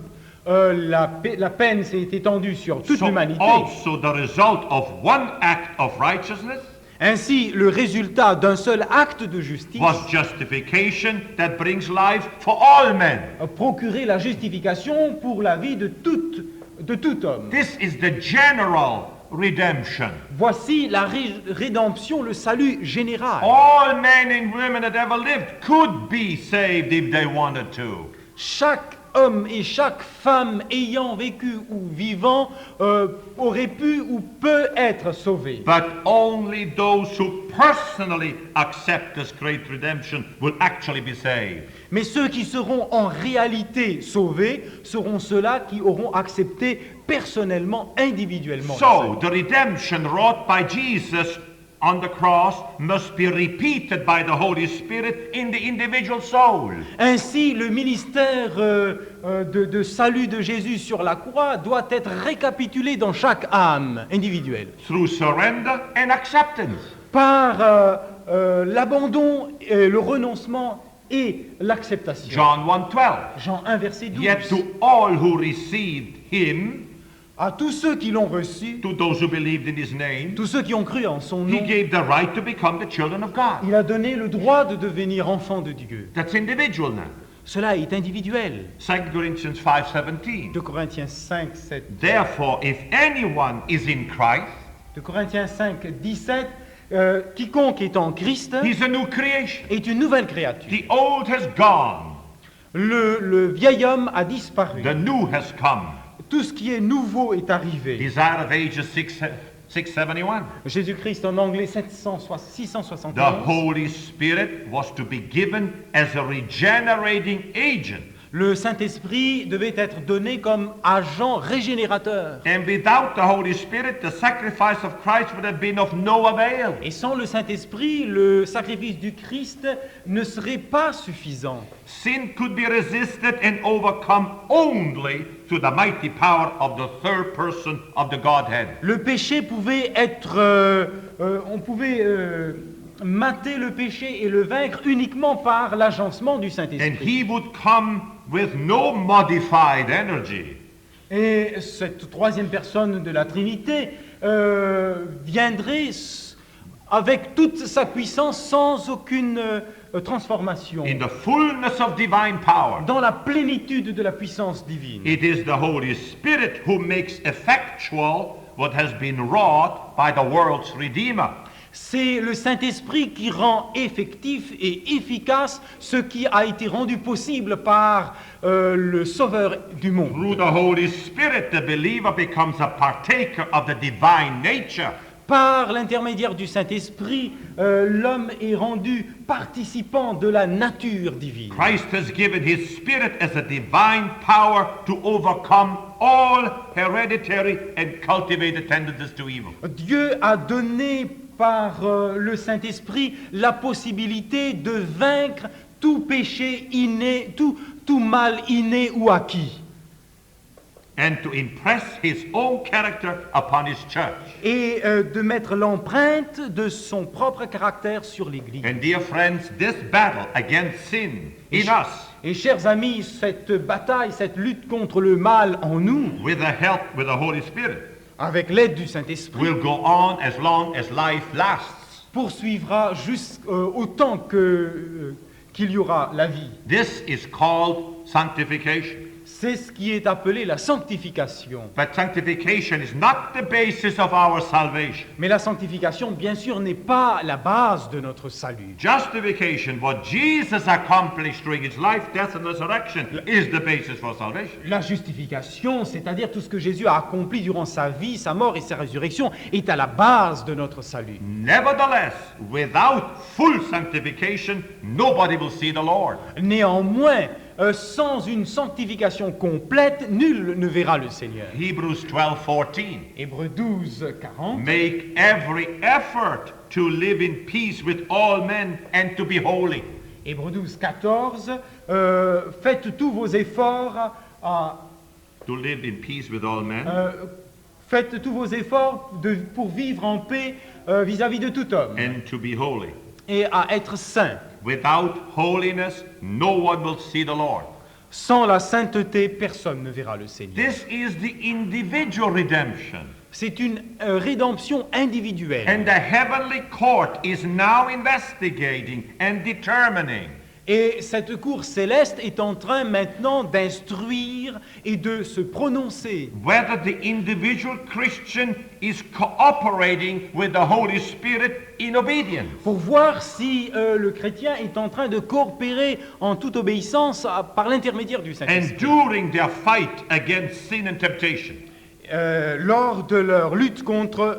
la peine s'est étendue sur toute so l'humanité, also the result of one act of righteousness ainsi le résultat d'un seul acte de justice was justification that brings life for all men. a procuré la justification pour la vie de tout homme. This is the general redemption. Voici la rédemption, le salut général. All men and women that ever lived could be saved if they wanted to. Chaque homme et chaque femme ayant vécu ou vivant aurait pu ou peut être sauvé. But only those who personally accept this great redemption will actually be saved. Mais ceux qui seront en réalité sauvés seront ceux-là qui auront accepté personnellement, individuellement. le salut. So, the redemption wrought by Jesus on the cross must be repeated by the Holy Spirit in the individual soul. Ainsi, le ministère de salut de Jésus sur la croix doit être récapitulé dans chaque âme individuelle Through surrender and acceptance. par l'abandon, le renoncement et l'acceptation. John 1:12. Jean 1, verset 12. Yet to all who received him, À tous ceux qui l'ont reçu, to those who believed in his name, tous ceux qui ont cru en son he nom, gave the right to become the children of God. il a donné le droit de devenir enfant de Dieu. That's individual now. Cela est individuel. 2 Corinthians 5:17. 2 Corinthiens 5, 7. Therefore, if anyone is in Christ, 2 Corinthiens 5, 17. Quiconque est en Christ he's a new creation. est une nouvelle créature. The old has gone, Le vieil homme a disparu. the new has come. Tout ce qui est nouveau est arrivé. Desire of Ages 671. Jésus-Christ en anglais The 671. Holy Spirit was to be given as a regenerating agent. Le Saint-Esprit devait être donné comme agent régénérateur. And without the Holy Spirit, the sacrifice of Christ would have been of no avail. Et sans le Saint-Esprit, le sacrifice du Christ ne serait pas suffisant. Sin could be resisted and overcome only through the mighty power of the third person of the Godhead. Le péché pouvait être... on pouvait mater le péché et le vaincre uniquement par l'agencement du And Saint-Esprit. he would come with no modified energy. Et cette troisième personne de la Trinité viendrait avec toute sa puissance sans aucune transformation, In the fullness of divine power. dans la plénitude de la puissance divine. It is the Holy Spirit who makes effectual what has been wrought by the world's Redeemer. C'est le Saint-Esprit qui rend effectif et efficace ce qui a été rendu possible par le Sauveur du monde. Through the Holy Spirit, the believer becomes a partaker of the divine nature. Par l'intermédiaire du Saint-Esprit, l'homme est rendu participant de la nature divine. Christ has given his Spirit as a divine power to overcome all hereditary and cultivated tendencies to evil. Dieu a donné par le Saint-Esprit la possibilité de vaincre tout péché inné, tout mal inné ou acquis. and to impress his own character upon his church. et de mettre l'empreinte de son propre caractère sur l'Église. And dear friends, this battle against sin in us, Et chers amis, cette bataille, cette lutte contre le mal en nous, with the help with the Holy Spirit, avec l'aide du Saint-Esprit, will go on as long as life lasts. poursuivra autant qu'il y aura la vie. This is called sanctification. C'est ce qui est appelé la sanctification. But sanctification is not the basis of our salvation. Mais la sanctification, bien sûr, n'est pas la base de notre salut. Justification, what Jesus accomplished during his life, death, and resurrection, is the basis for salvation. La justification, c'est-à-dire tout ce que Jésus a accompli durant sa vie, sa mort et sa résurrection, est à la base de notre salut. Nevertheless, without full sanctification, nobody will see the Lord. Néanmoins, sans une sanctification complète, nul ne verra le Seigneur. Hebrews 12:14. Hébreux 12, 40. Make every effort to live in peace with all men and to be holy. Hébreux 12, 14. Faites tous vos efforts To live in peace with all men. faites tous vos efforts pour vivre en paix vis-à-vis de tout homme And to be holy. et à être saint. Without holiness, no one will see the Lord. Sans la sainteté, personne ne verra le Seigneur. This is the individual redemption. C'est une rédemption individuelle. And the heavenly court is now investigating and determining Et cette cour céleste est en train maintenant d'instruire et de se prononcer whether the individual Christian is cooperating with the Holy Spirit in obedience. pour voir si le chrétien est en train de coopérer en toute obéissance par l'intermédiaire du Saint-Esprit. Enduring their fight against sin and temptation. Lors de leur lutte contre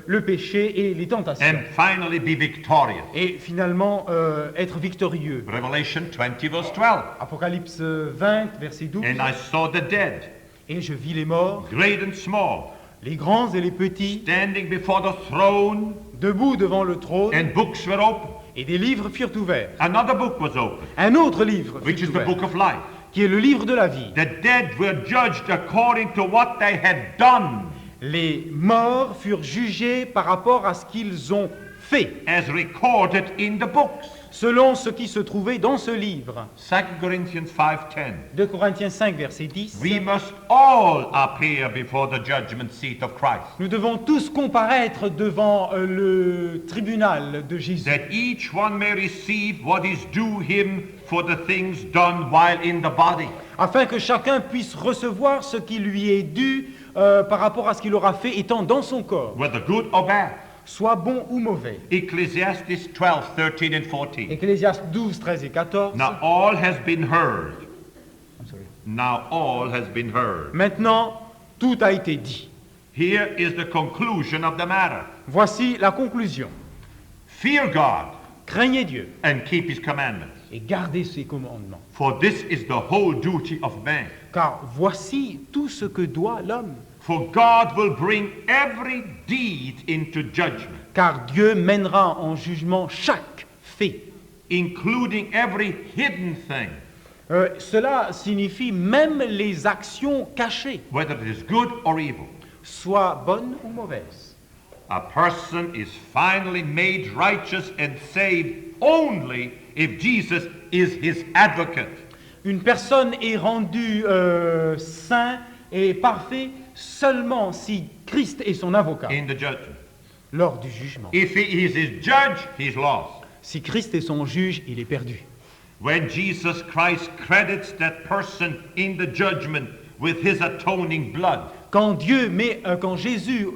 le péché et les tentations. And finally be victorious. Et finalement être victorieux. Revelation 20 verse 12. Apocalypse 20, verset 12. And I saw the dead, Et je vis les morts, great and small, les grands et les petits, standing before the throne, debout devant le trône, and books were open. et des livres furent ouverts. Another book was open, Un autre livre which fut is the ouvert, book of life. qui est le livre de la vie. The dead were judged according to what they had done, Les morts furent jugés par rapport à ce qu'ils ont fait, as recorded in the books. selon ce qui se trouvait dans ce livre. 2 Corinthians 5:10. 2 Corinthiens 5, verset 10. We must all appear before the judgment seat of Christ, Nous devons tous comparaître devant le tribunal de Jésus, that each one may receive what is due him for the things done while in the body. afin que chacun puisse recevoir ce qui lui est dû par rapport à ce qu'il aura fait étant dans son corps, Whether good or bad. soit bon ou mauvais. Ecclesiastes 12:13 and 14. Ecclésiaste 12, 13 et 14. Now all has been heard. I'm sorry. Now all has been heard. Maintenant, tout a été dit. Here is the conclusion of the matter. Voici la conclusion. Fear God Craignez Dieu and keep his commandments. et gardez ses commandements. For this is the whole duty of man. Car voici tout ce que doit l'homme. For God will bring every deed into judgment, Car Dieu mènera en jugement chaque fait. including every hidden thing, Cela signifie même les actions cachées, whether it is good or evil. soit bonnes ou mauvaises. A person is finally made righteous and saved only if Jesus is his advocate. Une personne est rendue saint et parfait seulement si Christ est son avocat In the judgment. lors du jugement. If he is his judge, he's lost. Si Christ est son juge, il est perdu. When Jesus Christ credits that person in the judgment with his atoning blood, Quand Jésus,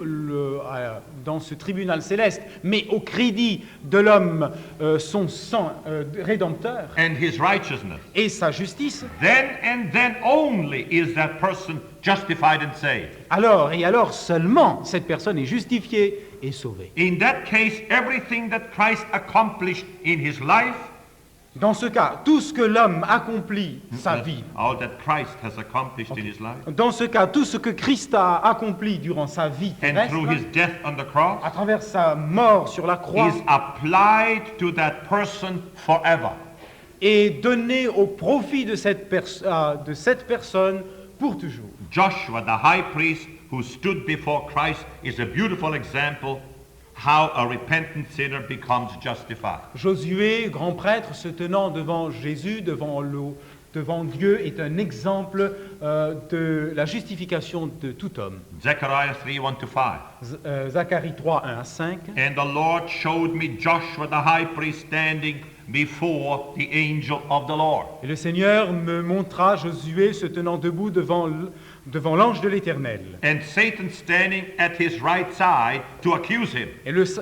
dans ce tribunal céleste, met au crédit de l'homme son sang rédempteur and his righteousness, et sa justice, then and then only is that person justified and saved. alors seulement cette personne est justifiée et sauvée. In that case, everything that Christ accomplished in his life, Dans ce cas, tout ce que l'homme accomplit sa vie, all that Christ has accomplished in his life, dans ce cas, tout ce que Christ a accompli durant sa vie and terrestre, through his death on the cross, à travers sa mort sur la croix, is applied to that person forever. est donné au profit de cette personne pour toujours. Joshua, the high priest who stood before Christ, is a beautiful example how a repentant sinner becomes justified. Josué, grand prêtre, se tenant devant Jésus, devant Dieu, est un exemple de la justification de tout homme. Zechariah 3:1-5. Zacharie 3, 1 à 5. And the Lord showed me Joshua the high priest standing before the angel of the Lord. Et le Seigneur me montra Josué se tenant debout devant l'ange de l'Éternel. And Satan standing at his right side to accuse him.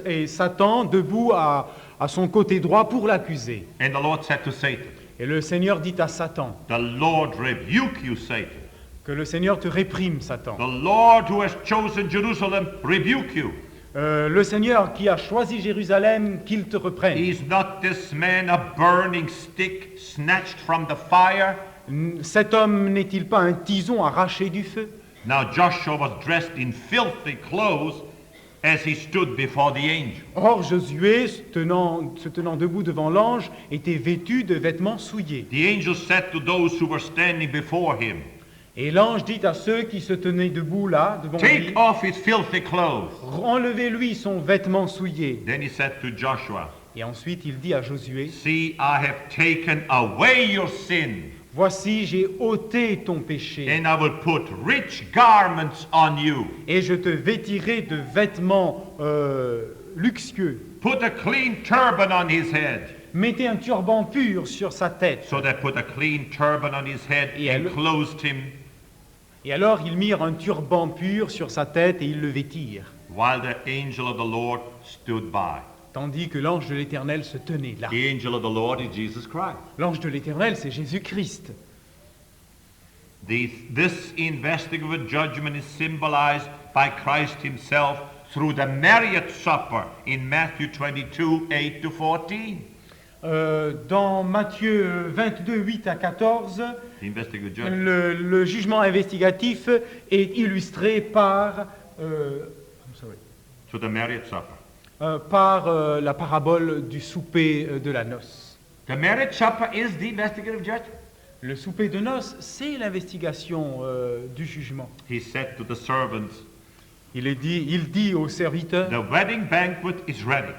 Et Satan debout à son côté droit pour l'accuser. And the Lord said to Satan, Et le Seigneur dit à Satan, the Lord rebuke you, Satan. que le Seigneur te réprime, Satan. The Lord who has chosen Jerusalem rebuke you. Le Seigneur qui a choisi Jérusalem, qu'il te reprenne. Is not this man a burning stick snatched from the fire? Cet homme n'est-il pas un tison arraché du feu? Now Joshua was dressed in filthy clothes as he stood before the angel. Or Josué, se tenant debout devant l'ange, était vêtu de vêtements souillés. The angel said to those who were standing before him, Et l'ange dit à ceux qui se tenaient debout là, devant take lui, off his filthy clothes. enlevez-lui son vêtement souillé. Then he said to Joshua, Et ensuite il dit à Josué, see, I have taken away your sin, voici j'ai ôté ton péché, and I will put rich garments on you. et je te vêtirai de vêtements luxueux. Put a clean turban on his head. Mettez un turban pur sur sa tête. So they put a clean turban on his head Et and clothed him, Et alors ils mirent un turban pur sur sa tête et ils le vêtirent, while the angel of the Lord stood by. tandis que l'ange de l'Éternel se tenait là. The angel of the Lord is Jesus Christ. L'ange de l'Éternel, c'est Jésus-Christ. This investigative judgment is symbolized by Christ himself through the marriage supper in Matthew 22, 8-14. Dans Matthieu 22, 8 à 14, The investigative judgment. le jugement investigatif est illustré par To the marriage supper. la parabole du souper de la noce. The marriage supper is the investigative judgment. Le souper de noces, c'est l'investigation du jugement. He said to the servants, Il dit aux serviteurs, the wedding banquet is ready,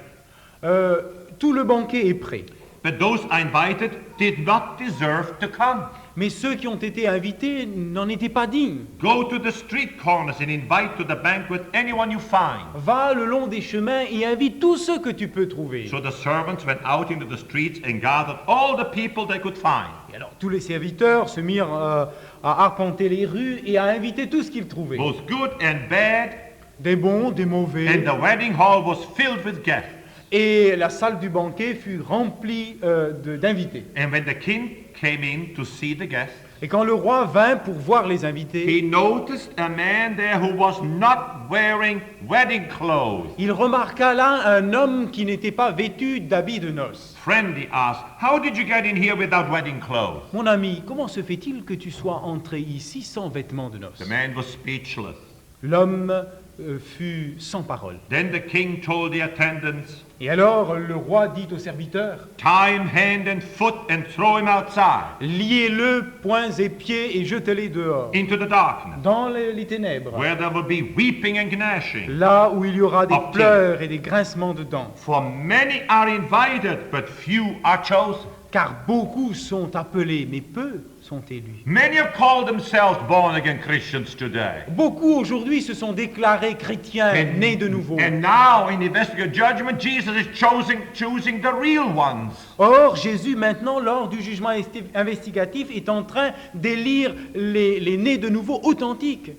tout le banquet est prêt, but those invited did not deserve to come. mais ceux qui ont été invités n'en étaient pas dignes. Go to the street corners and invite to the banquet anyone you find. Va le long des chemins et invite tous ceux que tu peux trouver. So the servants went out into the streets and gathered all the people they could find. Et alors tous les serviteurs se mirent à arpenter les rues et à inviter tout ce qu'ils trouvaient. Both good and bad, Des bons, des mauvais. and the wedding hall was filled with guests. Et la salle du banquet fut remplie d'invités. And when the king came in to see the guests, Et quand le roi vint pour voir les invités, he noticed a man there who was not wearing wedding clothes. il remarqua là un homme qui n'était pas vêtu d'habits de noces. Friend, he asked, how did you get in here without wedding clothes? Mon ami, comment se fait-il que tu sois entré ici sans vêtements de noces? The man was speechless. L'homme fut sans parole. Then the king told the attendants, Et alors le roi dit aux serviteurs, tie him hand and foot and throw him outside liez-le poings et pieds et jetez-les dehors, into the darkness, dans les ténèbres, where there will be weeping and gnashing. là où il y aura des Of pleurs et des grincements de dents. For many are invited, but few are chosen. Car beaucoup sont appelés, mais peu sont élus. Many have called themselves born-again Christians today. Beaucoup aujourd'hui se sont déclarés chrétiens, nés de nouveau. And now, in the investigative judgment, Jesus is choosing the real ones. Or, Jésus, maintenant, lors du jugement investigatif, est en train d'élire les nés de nouveau authentiques.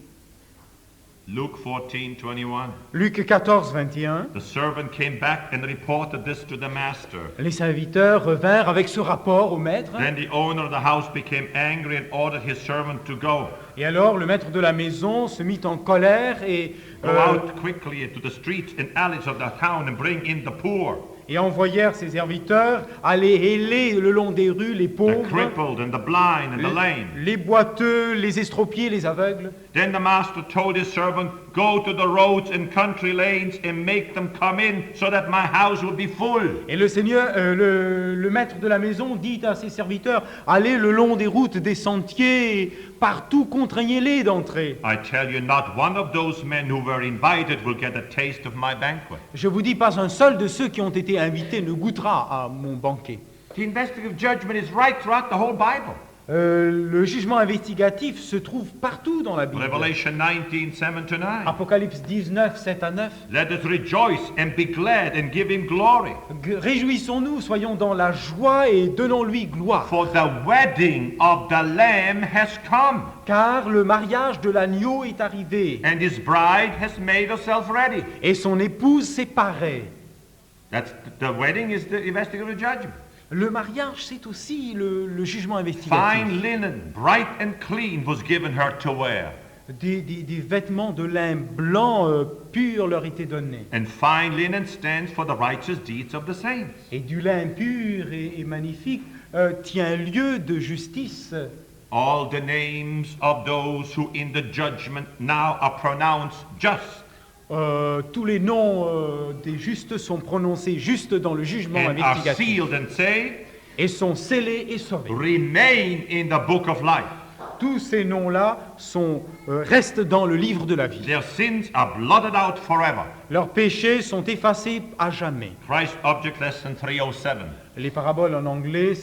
Luke 14:21. Luc 14, 21. The servant came back and reported this to the master. Les serviteurs revinrent avec ce rapport au maître. Then the owner of the house became angry and ordered his servant to go. Et alors, le maître de la maison se mit en colère et Go out quickly into the streets and alleys of the town and bring in the poor, envoyèrent ses serviteurs aller héler le long des rues les the pauvres, crippled and the blind and the lame. les boiteux, les estropiés, les aveugles. Then the master told his servant, go to the roads and country lanes and make them come in so that my house will be full. Et le Seigneur, le maître de la maison dit à ses serviteurs, allez le long des routes, des sentiers, partout contraignez-les d'entrer. I tell you, not one of those men who were invited will get a taste of my banquet. Je vous dis, pas un seul de ceux qui ont été invités ne goûtera à mon banquet. The investigative judgment is right throughout the whole Bible. Le jugement investigatif se trouve partout dans la Bible. Revelation 19, 7 to 9. Apocalypse 19, 7 à 9. Let us rejoice and be glad and give him glory. Réjouissons-nous, soyons dans la joie et donnons-lui gloire. For the wedding of the Lamb has come, Car le mariage de l'agneau est arrivé and his bride has made herself ready. et son épouse s'est parée. That's the wedding is the investigative judgment. Le mariage, c'est aussi le jugement Fine investigatif. linen, bright and clean, was given her to wear. Des vêtements de lin blanc pur leur étaient donnés. And fine linen stands for the righteous deeds of the saints. Et du lin pur et magnifique tient lieu de justice. All the names of those who in the judgment now are pronounced just Tous les noms des justes sont prononcés justes dans le jugement and are investigatif sealed and saved et sont scellés et sauvés. remain in the book of life. Tous ces noms-là restent dans le livre de la vie. Their sins are blotted out forever. Leurs péchés sont effacés à jamais. Christ Object Lesson 307. Les paraboles en anglais,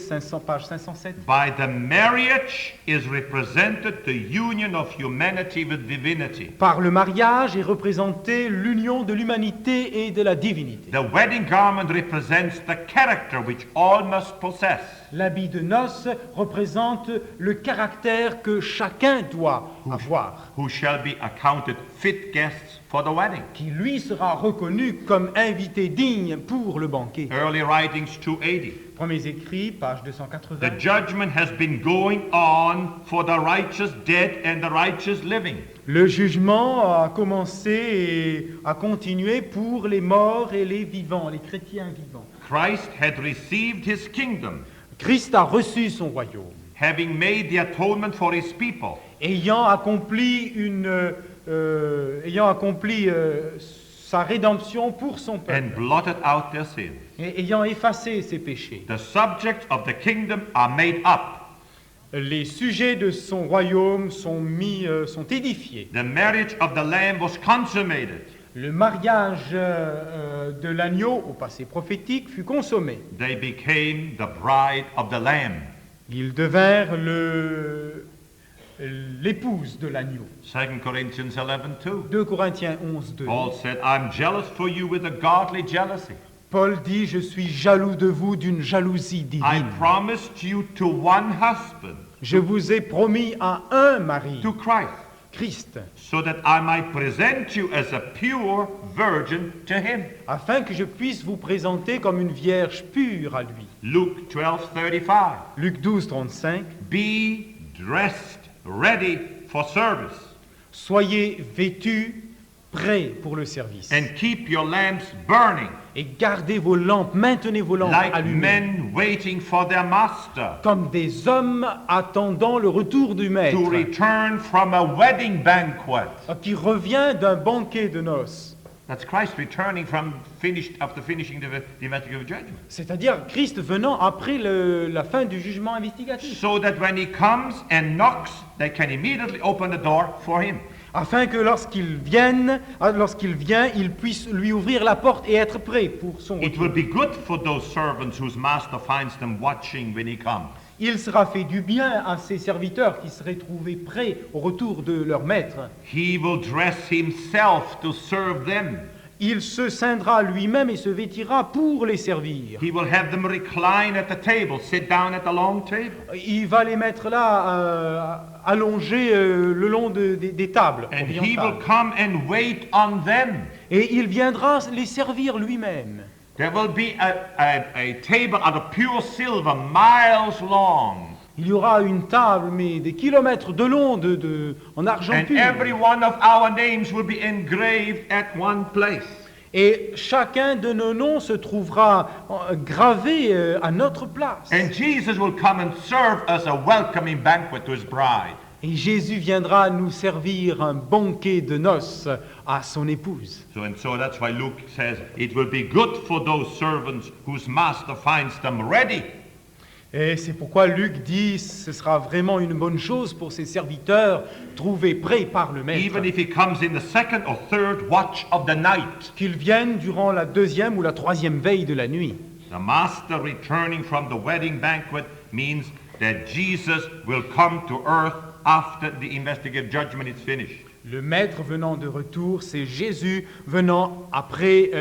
page 507. By the marriage is represented the union of humanity with divinity. Par le mariage est représentée l'union de l'humanité et de la divinité. The wedding garment represents the character which all must possess. L'habit de noces représente le caractère que chacun doit avoir, Who shall be accounted fit guests for the wedding. qui lui sera reconnu comme invité digne pour le banquet. Early writings 280. Premiers écrits, page 280. The judgment has been going on for the righteous dead and the righteous living. Le jugement a commencé et a continué pour les morts et les vivants, les chrétiens vivants. Christ had received his kingdom, Christ a reçu son royaume, having made the atonement for his people. ayant accompli sa rédemption pour son And peuple, blotted out their sins. et ayant effacé ses péchés. The subjects of the kingdom are made up. Les sujets de son royaume sont édifiés. The marriage of the Lamb was consummated. Le mariage de l'agneau, au passé prophétique, fut consommé. They became the bride of the Lamb. Ils devinrent l'épouse de l'agneau. 2 Corinthians 11:2. 2 Corinthiens 11, 2. Paul said, I'm jealous for you with a godly jealousy. Paul dit, je suis jaloux de vous d'une jalousie I divine. promised you to one husband, Je vous ai promis à un mari, to Christ, Christ, so that I might present you as a pure virgin to him. afin que je puisse vous présenter comme une vierge pure à lui. Luke 12:35. Luc 12, 35. Be dressed, ready for service, Soyez vêtus, prêts pour le service. and keep your lamps burning, Et gardez vos lampes, maintenez vos lampes like allumées. men waiting for their master Comme des hommes attendant le retour du maître, to return from a wedding banquet. qui revient d'un banquet de noces. That's Christ returning after finishing the investigative judgment. C'est-à-dire Christ venant après la fin du jugement investigatif. So that when he comes and knocks, they can immediately open the door for him. Afin que lorsqu'il vient, il puisse lui ouvrir la porte et être prêt pour son It retour. will be good for those servants whose master finds them watching when he comes. Il sera fait du bien à ces serviteurs qui seraient trouvés prêts au retour de leur maître. He will dress himself to serve them. Il se ceindra lui-même et se vêtira pour les servir. He will have them recline at the table, sit down at the long table. Il va les mettre là, allongés le long des tables And he will orientales. come and wait on them. Et il viendra les servir lui-même. There will be a table out of pure silver, miles long. Il y aura une table, mais des kilomètres de long, en argent And pur. every one of our names will be engraved at one place. Et chacun de nos noms se trouvera gravé à notre place. And Jesus will come and serve as a welcoming banquet to his bride. Et Jésus viendra nous servir un banquet de noces à son épouse. So that's why Luke says, it will be good for those servants whose master finds them ready. Et c'est pourquoi Luc dit ce sera vraiment une bonne chose pour ses serviteurs trouvés prêts par le Maître. Even if he comes in the second or third watch of the night. Qu'ils viennent durant la deuxième ou la troisième veille de la nuit. The master returning from the wedding banquet means that Jesus will come to earth after the investigative judgment is finished. Le Maître venant de retour, c'est Jésus venant après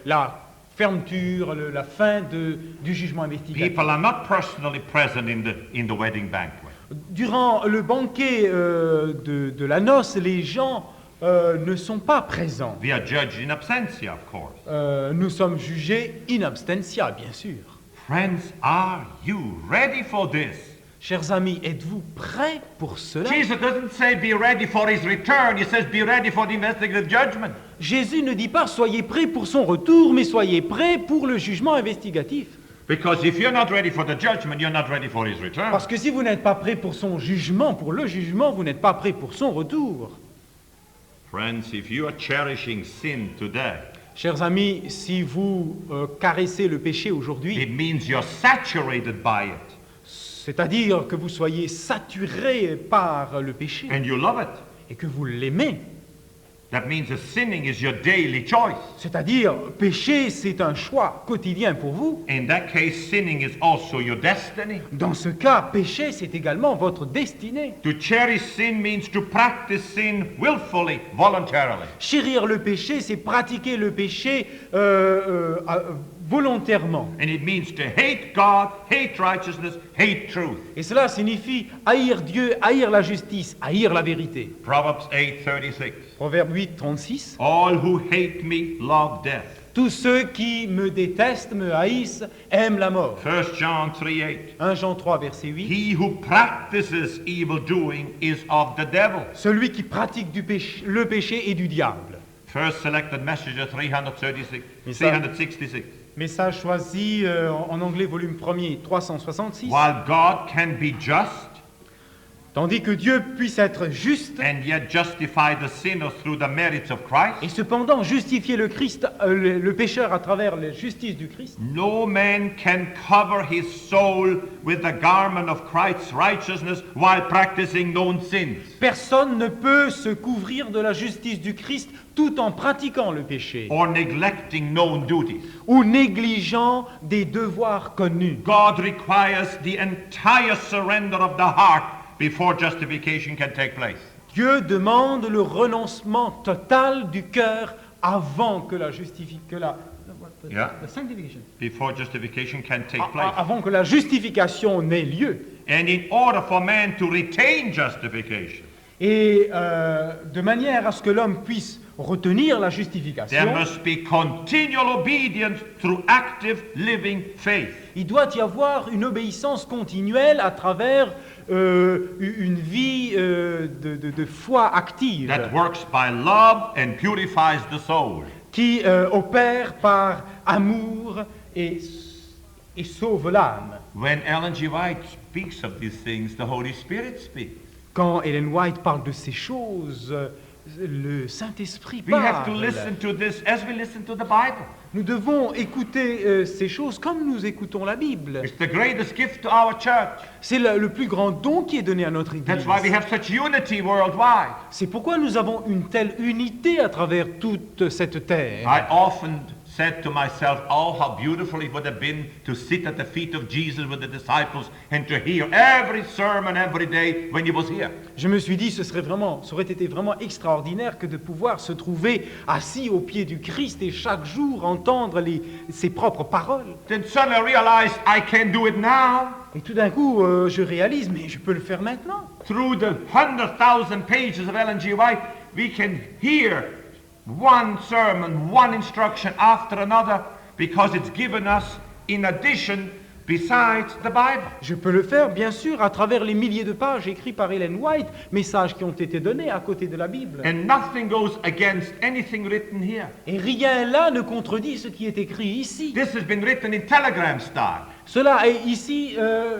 la fermeture, la fin du jugement investigatif. People are not personally present in the wedding banquet. Durant le banquet de la noce, les gens ne sont pas présents. We are judged in absentia, of course. Nous sommes jugés in absentia, bien sûr. Friends, are you ready for this? Chers amis, êtes-vous prêts pour cela? Jesus doesn't say be ready for his return. He says be ready for the investigative judgment. Jésus ne dit pas soyez prêts pour son retour, mais soyez prêts pour le jugement investigatif. Because if you're not ready for the judgment, you're not ready for his return. Parce que si vous n'êtes pas prêts pour son jugement, pour le jugement, vous n'êtes pas prêts pour son retour. Friends, if you are cherishing sin today, chers amis, si vous caressez le péché aujourd'hui, it means you're saturated by it. C'est-à-dire que vous soyez saturé par le péché And you love it. et que vous l'aimez. That means that sinning is your daily choice. C'est-à-dire, péché, c'est un choix quotidien pour vous. In that case, sinning is also your destiny. Dans ce cas, péché, c'est également votre destinée. To cherish sin means to practice sin willfully, voluntarily. Chérir le péché, c'est pratiquer le péché volontairement. And it means to hate God, hate righteousness, hate truth. Et cela signifie haïr Dieu, haïr la justice, haïr la vérité. Proverbs 8:36. Proverbe 8, 36. All who hate me love death. Tous ceux qui me détestent, me haïssent, aiment la mort. 1 John 3:8. 1 Jean 3, verset 8. He who practices evil doing is of the devil. Celui qui pratique le péché est du diable. First selected messenger 366. Message. 366. Message choisi en anglais, volume 1er, 366. While God can be just Tandis que Dieu puisse être juste and yet justify the sinner through the merits of Christ, et cependant justifier le pécheur à travers la justice du Christ, no man can cover his soul with the garment of Christ's righteousness while practicing known sins. personne ne peut se couvrir de la justice du Christ tout en pratiquant le péché Or neglecting known duties. ou négligeant des devoirs connus. God requires the entire surrender of the heart before justification can take place. Dieu demande le renoncement total du cœur avant que la sanctification. Before justification can take place. Avant que la justification n'ait lieu. And in order for man to retain justification, Et de manière à ce que l'homme puisse retenir la there justification, must be continual obedience through active living faith. il doit y avoir une obéissance continuelle à travers une vie de foi active That works by love and purifies the soul. qui opère par amour et sauve l'âme. When Ellen G. White speaks of these things, the Holy Spirit speaks. Quand Ellen White parle de ces choses, le Saint-Esprit We have to parle. listen to this as we listen to the Bible. Nous devons écouter ces choses comme nous écoutons la Bible. It's the greatest gift to our church. C'est le plus grand don qui est donné à notre Église. That's why we have such unity worldwide. C'est pourquoi nous avons une telle unité à travers toute cette terre. I often said to myself, oh, how beautiful it would have been to sit at the feet of Jesus with the disciples and to hear every sermon every day when he was here. Je me suis dit, ça aurait été vraiment extraordinaire que de pouvoir se trouver assis au pied du Christ et chaque jour entendre ses propres paroles. Then suddenly I realized I can do it now. Et tout d'un coup, je réalise, mais je peux le faire maintenant. Through the 100,000 pages of Ellen G. White, we can hear one sermon, one instruction after another, because it's given us, in addition, besides the Bible. Je peux le faire, bien sûr, à travers les milliers de pages écrites par Ellen White, messages qui ont été donnés à côté de la Bible. And nothing goes against anything written here. Et rien là ne contredit ce qui est écrit ici. This has been written in telegram style, Cela est ici,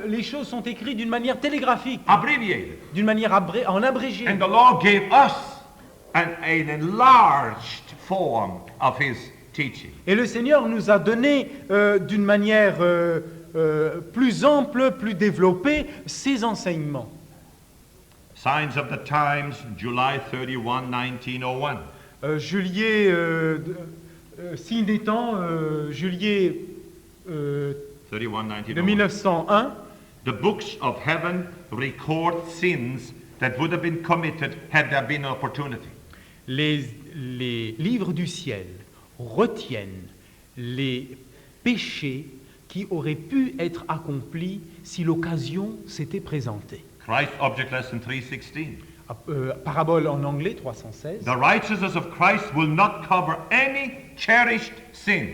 les choses sont écrites d'une manière télégraphique, abbreviated. d'une manière en abrégé. And the Lord gave us an enlarged form of His teaching. Et le Seigneur nous a donné d'une manière plus ample, plus développée, ses enseignements. Signs of the Times, July 31, 1901. Signe des temps, juillet 31, de 1901. 1901, The books of heaven record sins that would have been committed had there been an opportunity. les livres du ciel retiennent les péchés qui auraient pu être accomplis si l'occasion s'était présentée. Christ Object Lesson 316. Parabole en anglais 316. The righteousness of Christ will not cover any cherished sin.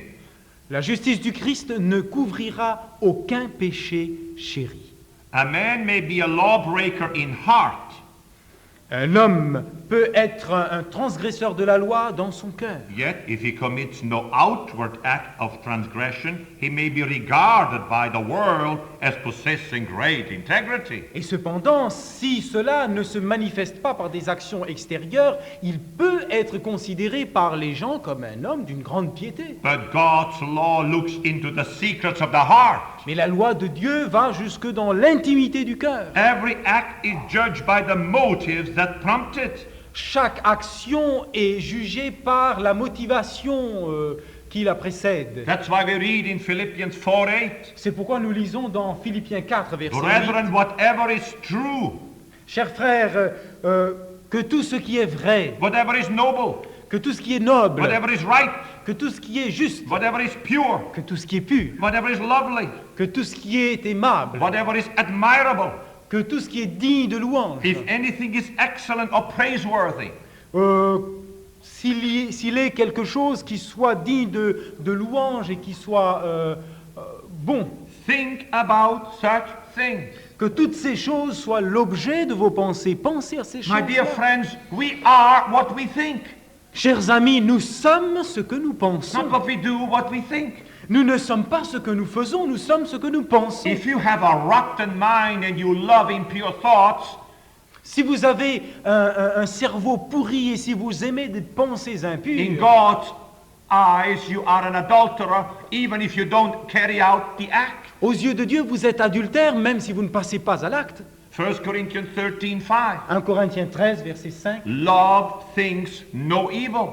La justice du Christ ne couvrira aucun péché chéri. A man may be a lawbreaker in heart, Un homme peut être un transgresseur de la loi dans son cœur. yet if he commits no outward act of transgression, he may be regarded by the world as possessing great integrity. Et cependant, si cela ne se manifeste pas par des actions extérieures, il peut être considéré par les gens comme un homme d'une grande piété. But God's law looks into the secrets of the heart. Mais la loi de Dieu va jusque dans l'intimité du cœur. Every act is judged by the motives that prompt it. Chaque action est jugée par la motivation qui la précède. That's why we read in Philippians 4:8. C'est pourquoi nous lisons dans Philippiens 4, verset 8. Brethren, whatever is true, Chers frères, que tout ce qui est vrai, whatever is noble, que tout ce qui est noble, whatever is right, que tout ce qui est juste, whatever is pure, que tout ce qui est pur, whatever is lovely, que tout ce qui est aimable, whatever is admirable, que tout ce qui est digne de louange, if anything is excellent or praiseworthy, s'il est quelque chose qui soit digne de louange et qui soit bon, think about such things. que toutes ces choses soient l'objet de vos pensées. Pensez à ces choses. My dear friends, we are what we think, Chers amis, nous sommes ce que nous pensons. not what we do, what we think. Nous ne sommes pas ce que nous faisons, nous sommes ce que nous pensons. If you have a rotten mind and you love impure thoughts, Si vous avez un cerveau pourri et si vous aimez des pensées in impures, God's eyes you are an adulterer, even if you don't carry out the act. aux yeux de Dieu, vous êtes adultère même si vous ne passez pas à l'acte. 1 Corinthians 13:5. 1 Corinthiens 13, verset 5. Love thinks no evil.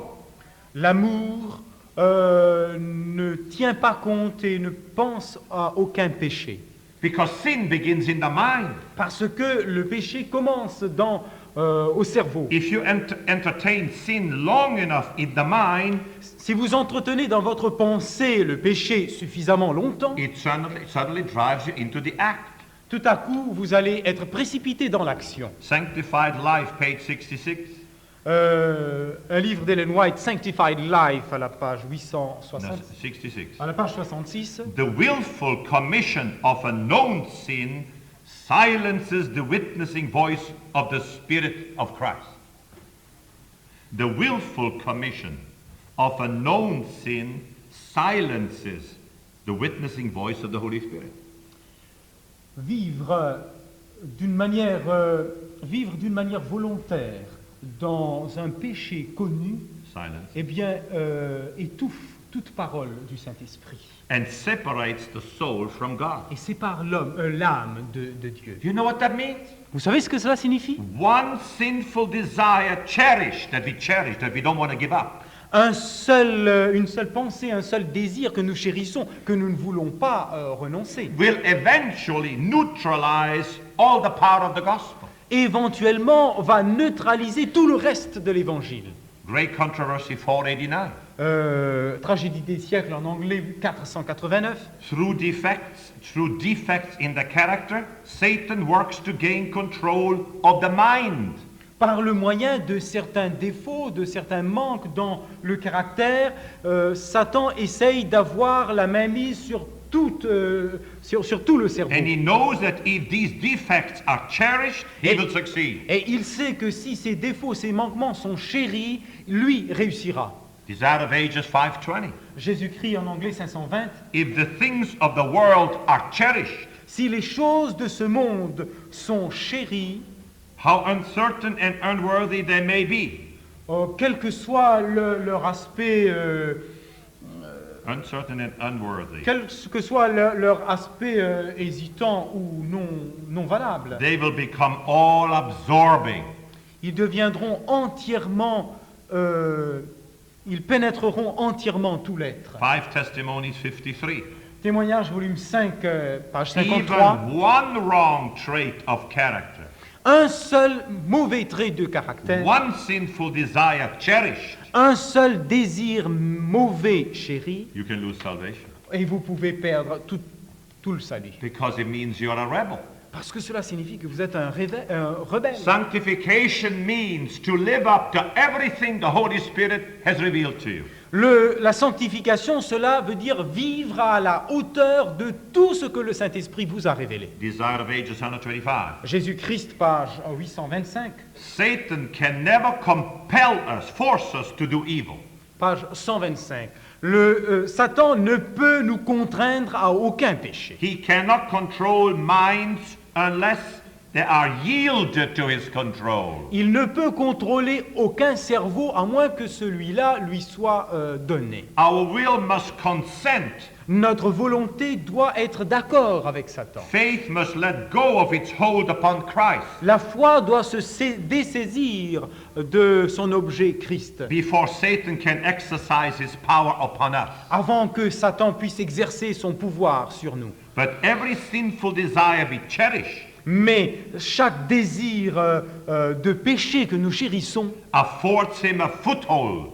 L'amour ne tient pas compte et ne pense à aucun péché. Because sin begins in the mind. Parce que le péché commence au cerveau. If you entertain sin long enough in the mind, Si vous entretenez dans votre pensée le péché suffisamment longtemps, it suddenly drives you into the act. tout à coup, vous allez être précipité dans l'action. Sanctified Life, page 66. Un livre d'Ellen White, Sanctified Life, à la page 860, 66. à la page 66. The willful commission of a known sin silences the witnessing voice of the Spirit of Christ. The willful commission of a known sin silences the witnessing voice of the Holy Spirit. Vivre d'une manière volontaire dans un péché connu, Silence. eh bien, étouffe toute parole du Saint-Esprit And separates the soul from God. et sépare l'âme de Dieu. You know what that means? Vous savez ce que cela signifie? One sinful desire cherished, that we don't want to give up, Une seule pensée, un seul désir que nous chérissons, que nous ne voulons pas renoncer, will eventually neutralize all the power of the gospel. éventuellement va neutraliser tout le reste de l'Évangile. Great Controversy 489. Tragédie des siècles en anglais 489. Through defects in the character, Satan works to gain control of the mind. Par le moyen de certains défauts, de certains manques dans le caractère, Satan essaye d'avoir la mainmise sur sur tout le cerveau. And he knows that if these defects are cherished, he will succeed. Et il sait que si ces défauts, ces manquements sont chéris, lui réussira. Desire of Ages 5:20. Jésus-Christ en anglais 520, If the things of the world are cherished, si les choses de ce monde sont chéries, how uncertain and unworthy they may be. quel que soit leur aspect, Uncertain and unworthy. quel que soit leur aspect hésitant ou non valable, They will become all absorbing. ils deviendront entièrement, ils pénétreront entièrement tout l'être. 5 Testimonies 53. Témoignage volume 5, page 53. Even one wrong trait of character, Un seul mauvais trait de caractère, one sinful desire cherished, un seul désir mauvais chéri, you can lose salvation. et vous pouvez perdre tout le salut. Because it means you're a rebel. Parce que cela signifie que vous êtes un rebelle. Sanctification means to live up to everything the Holy Spirit has revealed to you. La sanctification, cela veut dire vivre à la hauteur de tout ce que le Saint-Esprit vous a révélé. Desire of Ages 125. Jésus-Christ, page 825, Satan can never compel us, force us to do evil. page 125. Satan ne peut nous contraindre à aucun péché. He cannot control minds unless they are yielded to his control. Il ne peut contrôler aucun cerveau à moins que celui-là lui soit donné. Our will must consent. Notre volonté doit être d'accord avec Satan. Faith must let go of its hold upon Christ La foi doit se dessaisir de son objet Christ before Satan can exercise his power upon us. avant que Satan puisse exercer son pouvoir sur nous. But every sinful desire be cherished Mais chaque désir de péché que nous chérissons affords him a foothold.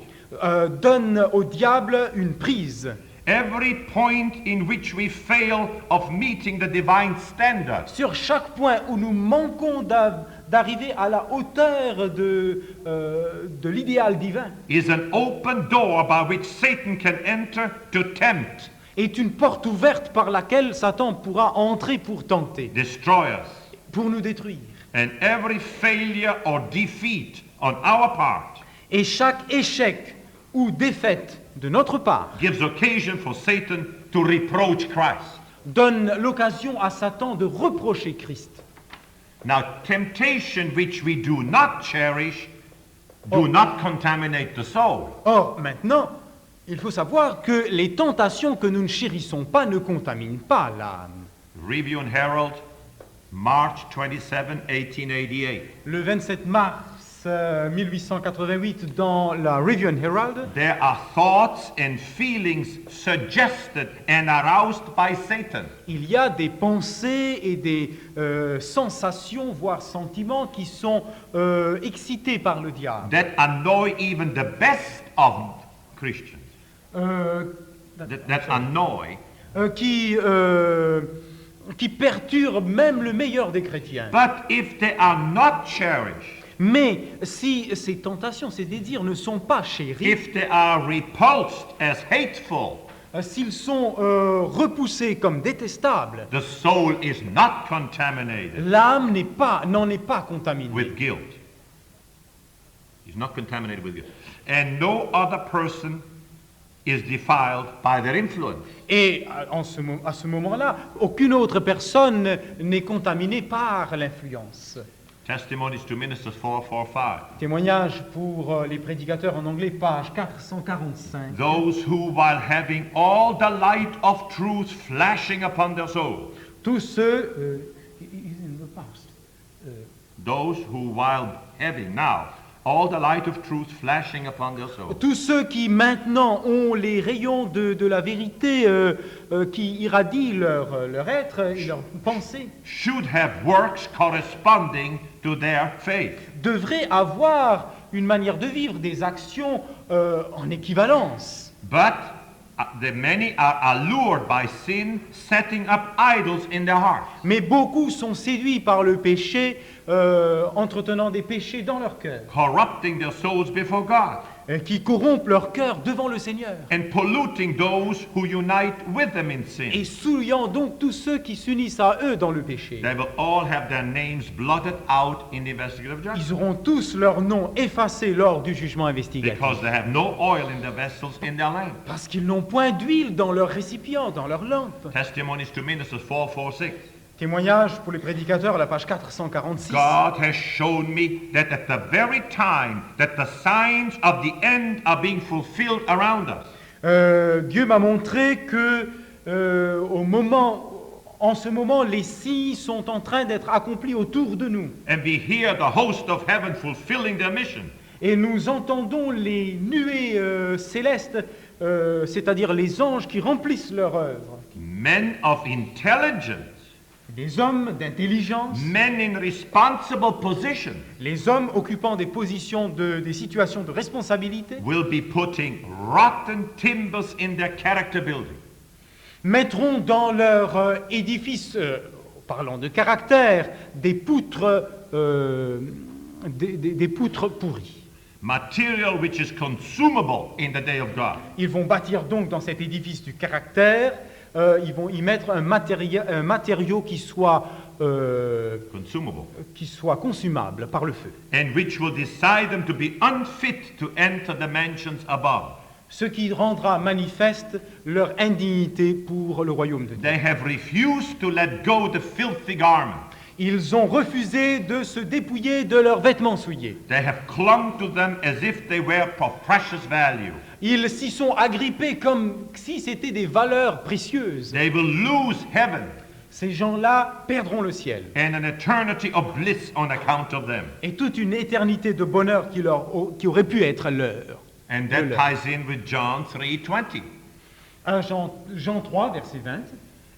donne au diable une prise. Every point in which we fail of meeting the divine standard Sur chaque point où nous manquons d'arriver à la hauteur de l'idéal divin is an open door by which Satan can enter to tempt, est une porte ouverte par laquelle Satan pourra entrer pour tenter, destroy us. pour nous détruire. And every failure or defeat on our part Et chaque échec ou défaite de notre part gives occasion for Satan to reproach Christ. donne l'occasion à Satan de reprocher Christ. Now, temptation which we do not cherish do not contaminate the soul. Or, maintenant, il faut savoir que les tentations que nous ne chérissons pas ne contaminent pas l'âme. Review and Herald, March 27, 1888. Le 27 mars 1888, dans la Review and Herald, There are thoughts and feelings suggested and aroused by Satan. il y a des pensées et des sensations, voire sentiments, qui sont excités par le diable. That annoy even the best of Christians. That annoy. Qui perturbent même le meilleur des chrétiens. But if they are not cherished, Mais si ces tentations, ces désirs ne sont pas chéris, if they are repulsed as hateful, s'ils sont repoussés comme détestables, the soul is not contaminated l'âme n'en est pas contaminée. with guilt. Is not contaminated with guilt. And no other person is defiled by their influence. Et à ce moment-là, aucune autre personne n'est contaminée par l'influence. Testimonies to Ministers 445. Témoignage pour les prédicateurs en anglais, page 445. Those who, while having all the light of truth flashing upon their souls, Tous ceux... those who, while having now all the light of truth flashing upon their souls, Tous ceux qui maintenant ont les rayons de la vérité qui irradient leur être et leur pensée, should have works corresponding to their faith. devraient avoir une manière de vivre, des actions en équivalence. But the many are allured by sin, setting up idols in their hearts. Mais beaucoup sont séduits par le péché, entretenant des péchés dans leur cœur, corrupting their souls before God, qui corrompent leur cœur devant le Seigneur, and polluting those who unite with them in sin. et souillant donc tous ceux qui s'unissent à eux dans le péché. They will all have their names blotted out in the investigative judgment Ils auront tous leurs noms effacés lors du jugement investigatif, because they have no oil in their vessels in their lamp. parce qu'ils n'ont point d'huile dans leur récipient, dans leur lampe. Testimonies to Ministers 446. Témoignage pour les prédicateurs à la page 446. God has shown me that at the very time that the signs of the end are being fulfilled around us, Dieu m'a montré que en ce moment, les signes sont en train d'être accomplis autour de nous. and we hear the host of heaven fulfilling their mission, Et nous entendons les nuées célestes, c'est-à-dire les anges qui remplissent leur œuvre. men of intelligence, Des hommes d'intelligence, men in responsible position, les hommes occupant des positions, des situations de responsabilité, will be putting rotten timbers in their character building. mettront dans leur édifice, parlant de caractère, des poutres, des poutres pourries. Material which is consumable in the day of God. Ils vont bâtir donc dans cet édifice du caractère, ils vont y mettre un matériau qui soit consumable par le feu. And which will decide them to be unfit to enter the mansions above. Ce qui rendra manifeste leur indignité pour le royaume de Dieu. They have refused to let go the filthy garment. Ils ont refusé de se dépouiller de leurs vêtements souillés. They have clung to them as if they were of precious value. Ils s'y sont agrippés comme si c'était des valeurs précieuses. They will lose heaven Ces gens-là perdront le ciel and an eternity of bliss on account of them. et toute une éternité de bonheur qui aurait pu être leur. And that ties in with John 3:20. 1 Jean 3, verset 20.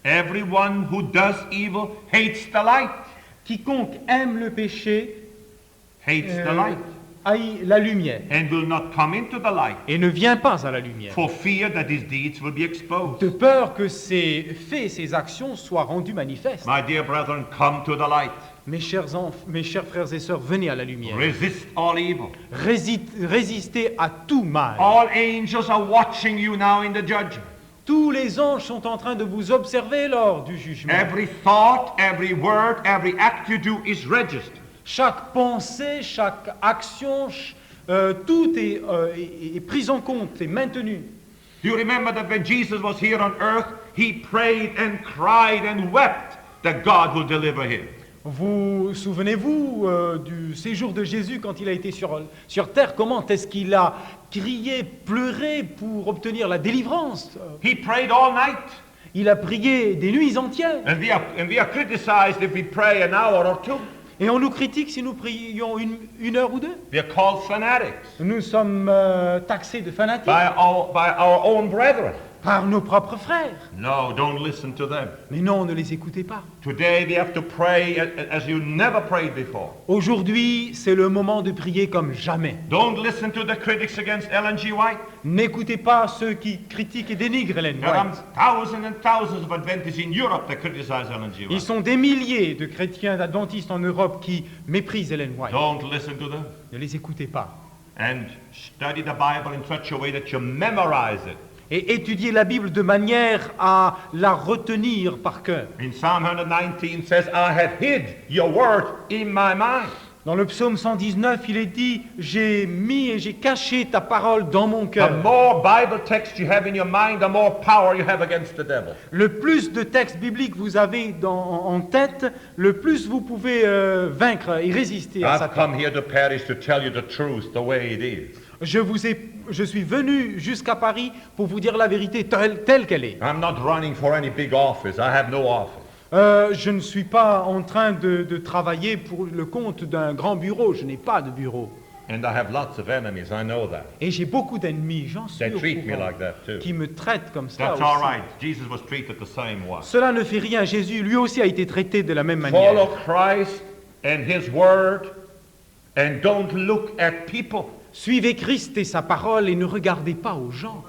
Everyone who does evil hates the light. Quiconque aime le péché Hates the light. haït la lumière And will not come into the light et ne vient pas à la lumière, for fear that his deeds will be exposed. de peur que ses faits, ses actions soient rendus manifestes. My dear brethren, come to the light. Mes chers frères et sœurs, venez à la lumière. Resist all evil. Résistez à tout mal. All angels are watching you now in the judgment. Tous les anges sont en train de vous observer lors du jugement. Every thought, every word, every act you do is registered. Chaque pensée, chaque action, tout est pris en compte et maintenu. Do you remember that when Jesus was here on earth, he prayed and cried and wept that God will deliver him? Vous souvenez-vous du séjour de Jésus quand il a été sur terre? Comment est-ce qu'il a crié, pleuré pour obtenir la délivrance? He prayed all night. Il a prié des nuits entières. And we are criticized if we pray an hour or two. Et on nous critique si nous prions une heure ou deux. We are called fanatics Nous sommes taxés de fanatiques by our own brethren. par nos propres frères. No, don't listen to them. Mais non, ne les écoutez pas. Today we have to pray as you never prayed before. Aujourd'hui, c'est le moment de prier comme jamais. Don't listen to the critics against Ellen G. White. N'écoutez pas ceux qui critiquent et dénigrent Ellen There are White. thousands and thousands of Adventists in Europe that criticize Ellen G. Ils White. sont des milliers de chrétiens adventistes en Europe qui méprisent Ellen White. Don't listen to them. Ne les écoutez pas. And study the Bible in such a way that you memorize it. Et étudiez la Bible de manière à la retenir par cœur. In Psalm 119 says, I have hid your word in my mind. Dans le psaume 119, il est dit « J'ai mis et j'ai caché ta parole dans mon The cœur ». more Bible text you have in your mind, the more power you have against the devil. Le plus de textes bibliques vous avez en tête, le plus vous pouvez vaincre et résister à I've Satan. come here to Paris to tell you the truth, the way it is. Je suis venu jusqu'à Paris pour vous dire la vérité telle qu'elle est. I'm not running for any big office. I have no office. Je ne suis pas en train de travailler pour le compte d'un grand bureau. Je n'ai pas de bureau. And I have lots of enemies, I know that. Et j'ai beaucoup d'ennemis, j'en suis They au treat me courant, like that too. qui me traitent comme ça That's aussi. all right. Jesus was treated the same way. Cela ne fait rien. Jésus, lui aussi, a été traité de la même manière. Follow Christ and His Word and don't look at people. Suivez Christ et sa parole et ne regardez pas aux gens.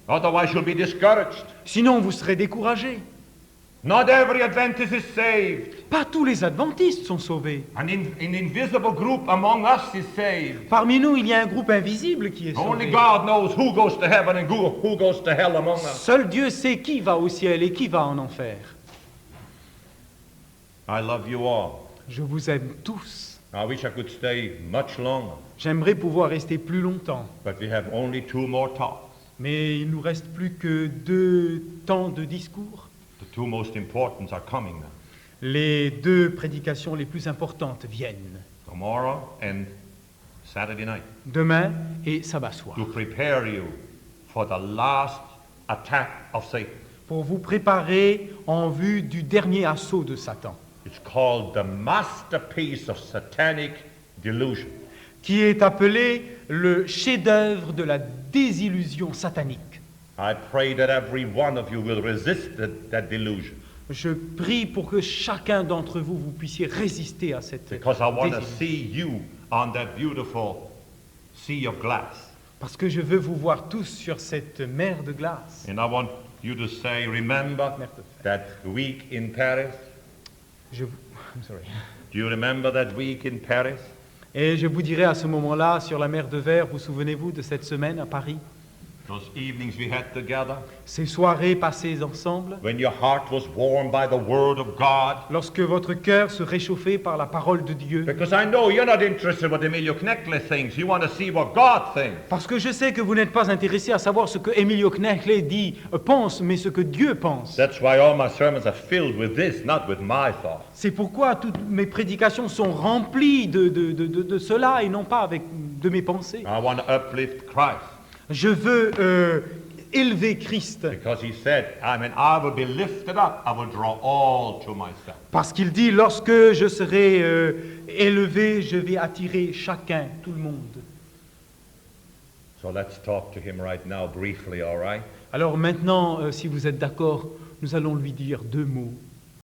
Otherwise you'll be discouraged. Sinon, vous serez découragés. Not every Adventist is saved. Pas tous les adventistes sont sauvés. An invisible group among us is saved. Parmi nous, il y a un groupe invisible qui est Only sauvé. God knows who goes to heaven and who goes to hell among us. Seul Dieu sait qui va au ciel et qui va en enfer. I love you all. Je vous aime tous. I wish I could stay much longer, J'aimerais pouvoir rester plus longtemps, but we have only 2 more talks. mais il nous reste plus que 2 temps de discours. The 2 most important are coming now. Les 2 prédications les plus importantes viennent Tomorrow and Saturday night. demain et sabbat soir, To prepare you for the last attack of Satan. pour vous préparer en vue du dernier assaut de Satan, It's called the masterpiece of satanic delusion. qui est appelé le chef-d'œuvre de la désillusion satanique. I pray that every one of you will resist that delusion, Je prie pour que chacun d'entre vous, vous puissiez résister à cette because I want to désillusion. see you on that beautiful sea of glass. Parce que je veux vous voir tous sur cette mer de glace. And I want you to say, remember Mer de fer. that week in Paris? I'm sorry. Do you remember that week in Paris? Et je vous dirai à ce moment-là, sur la mer de verre, vous souvenez-vous de cette semaine à Paris? Those evenings we had together? Ces soirées passées ensemble, When your heart was warmed by the Word of God? lorsque votre cœur se réchauffait par la parole de Dieu. Because I know you're not interested what Emilio Knechtle thinks. You want to see what God thinks. Parce que je sais que vous n'êtes pas intéressé à savoir ce que Emilio Knechtle dit, pense, mais ce que Dieu pense. That's why all my sermons are filled with this, not with my thoughts. C'est pourquoi toutes mes prédications sont remplies de cela et non pas avec de mes pensées. I want to uplift Christ. Je veux élever Christ, Because he said, I will be lifted up, I will draw all to myself. parce qu'il dit, lorsque je serai élevé, je vais attirer chacun, tout le monde. So let's talk to him right now briefly, all right? Alors maintenant, si vous êtes d'accord, nous allons lui dire 2 mots.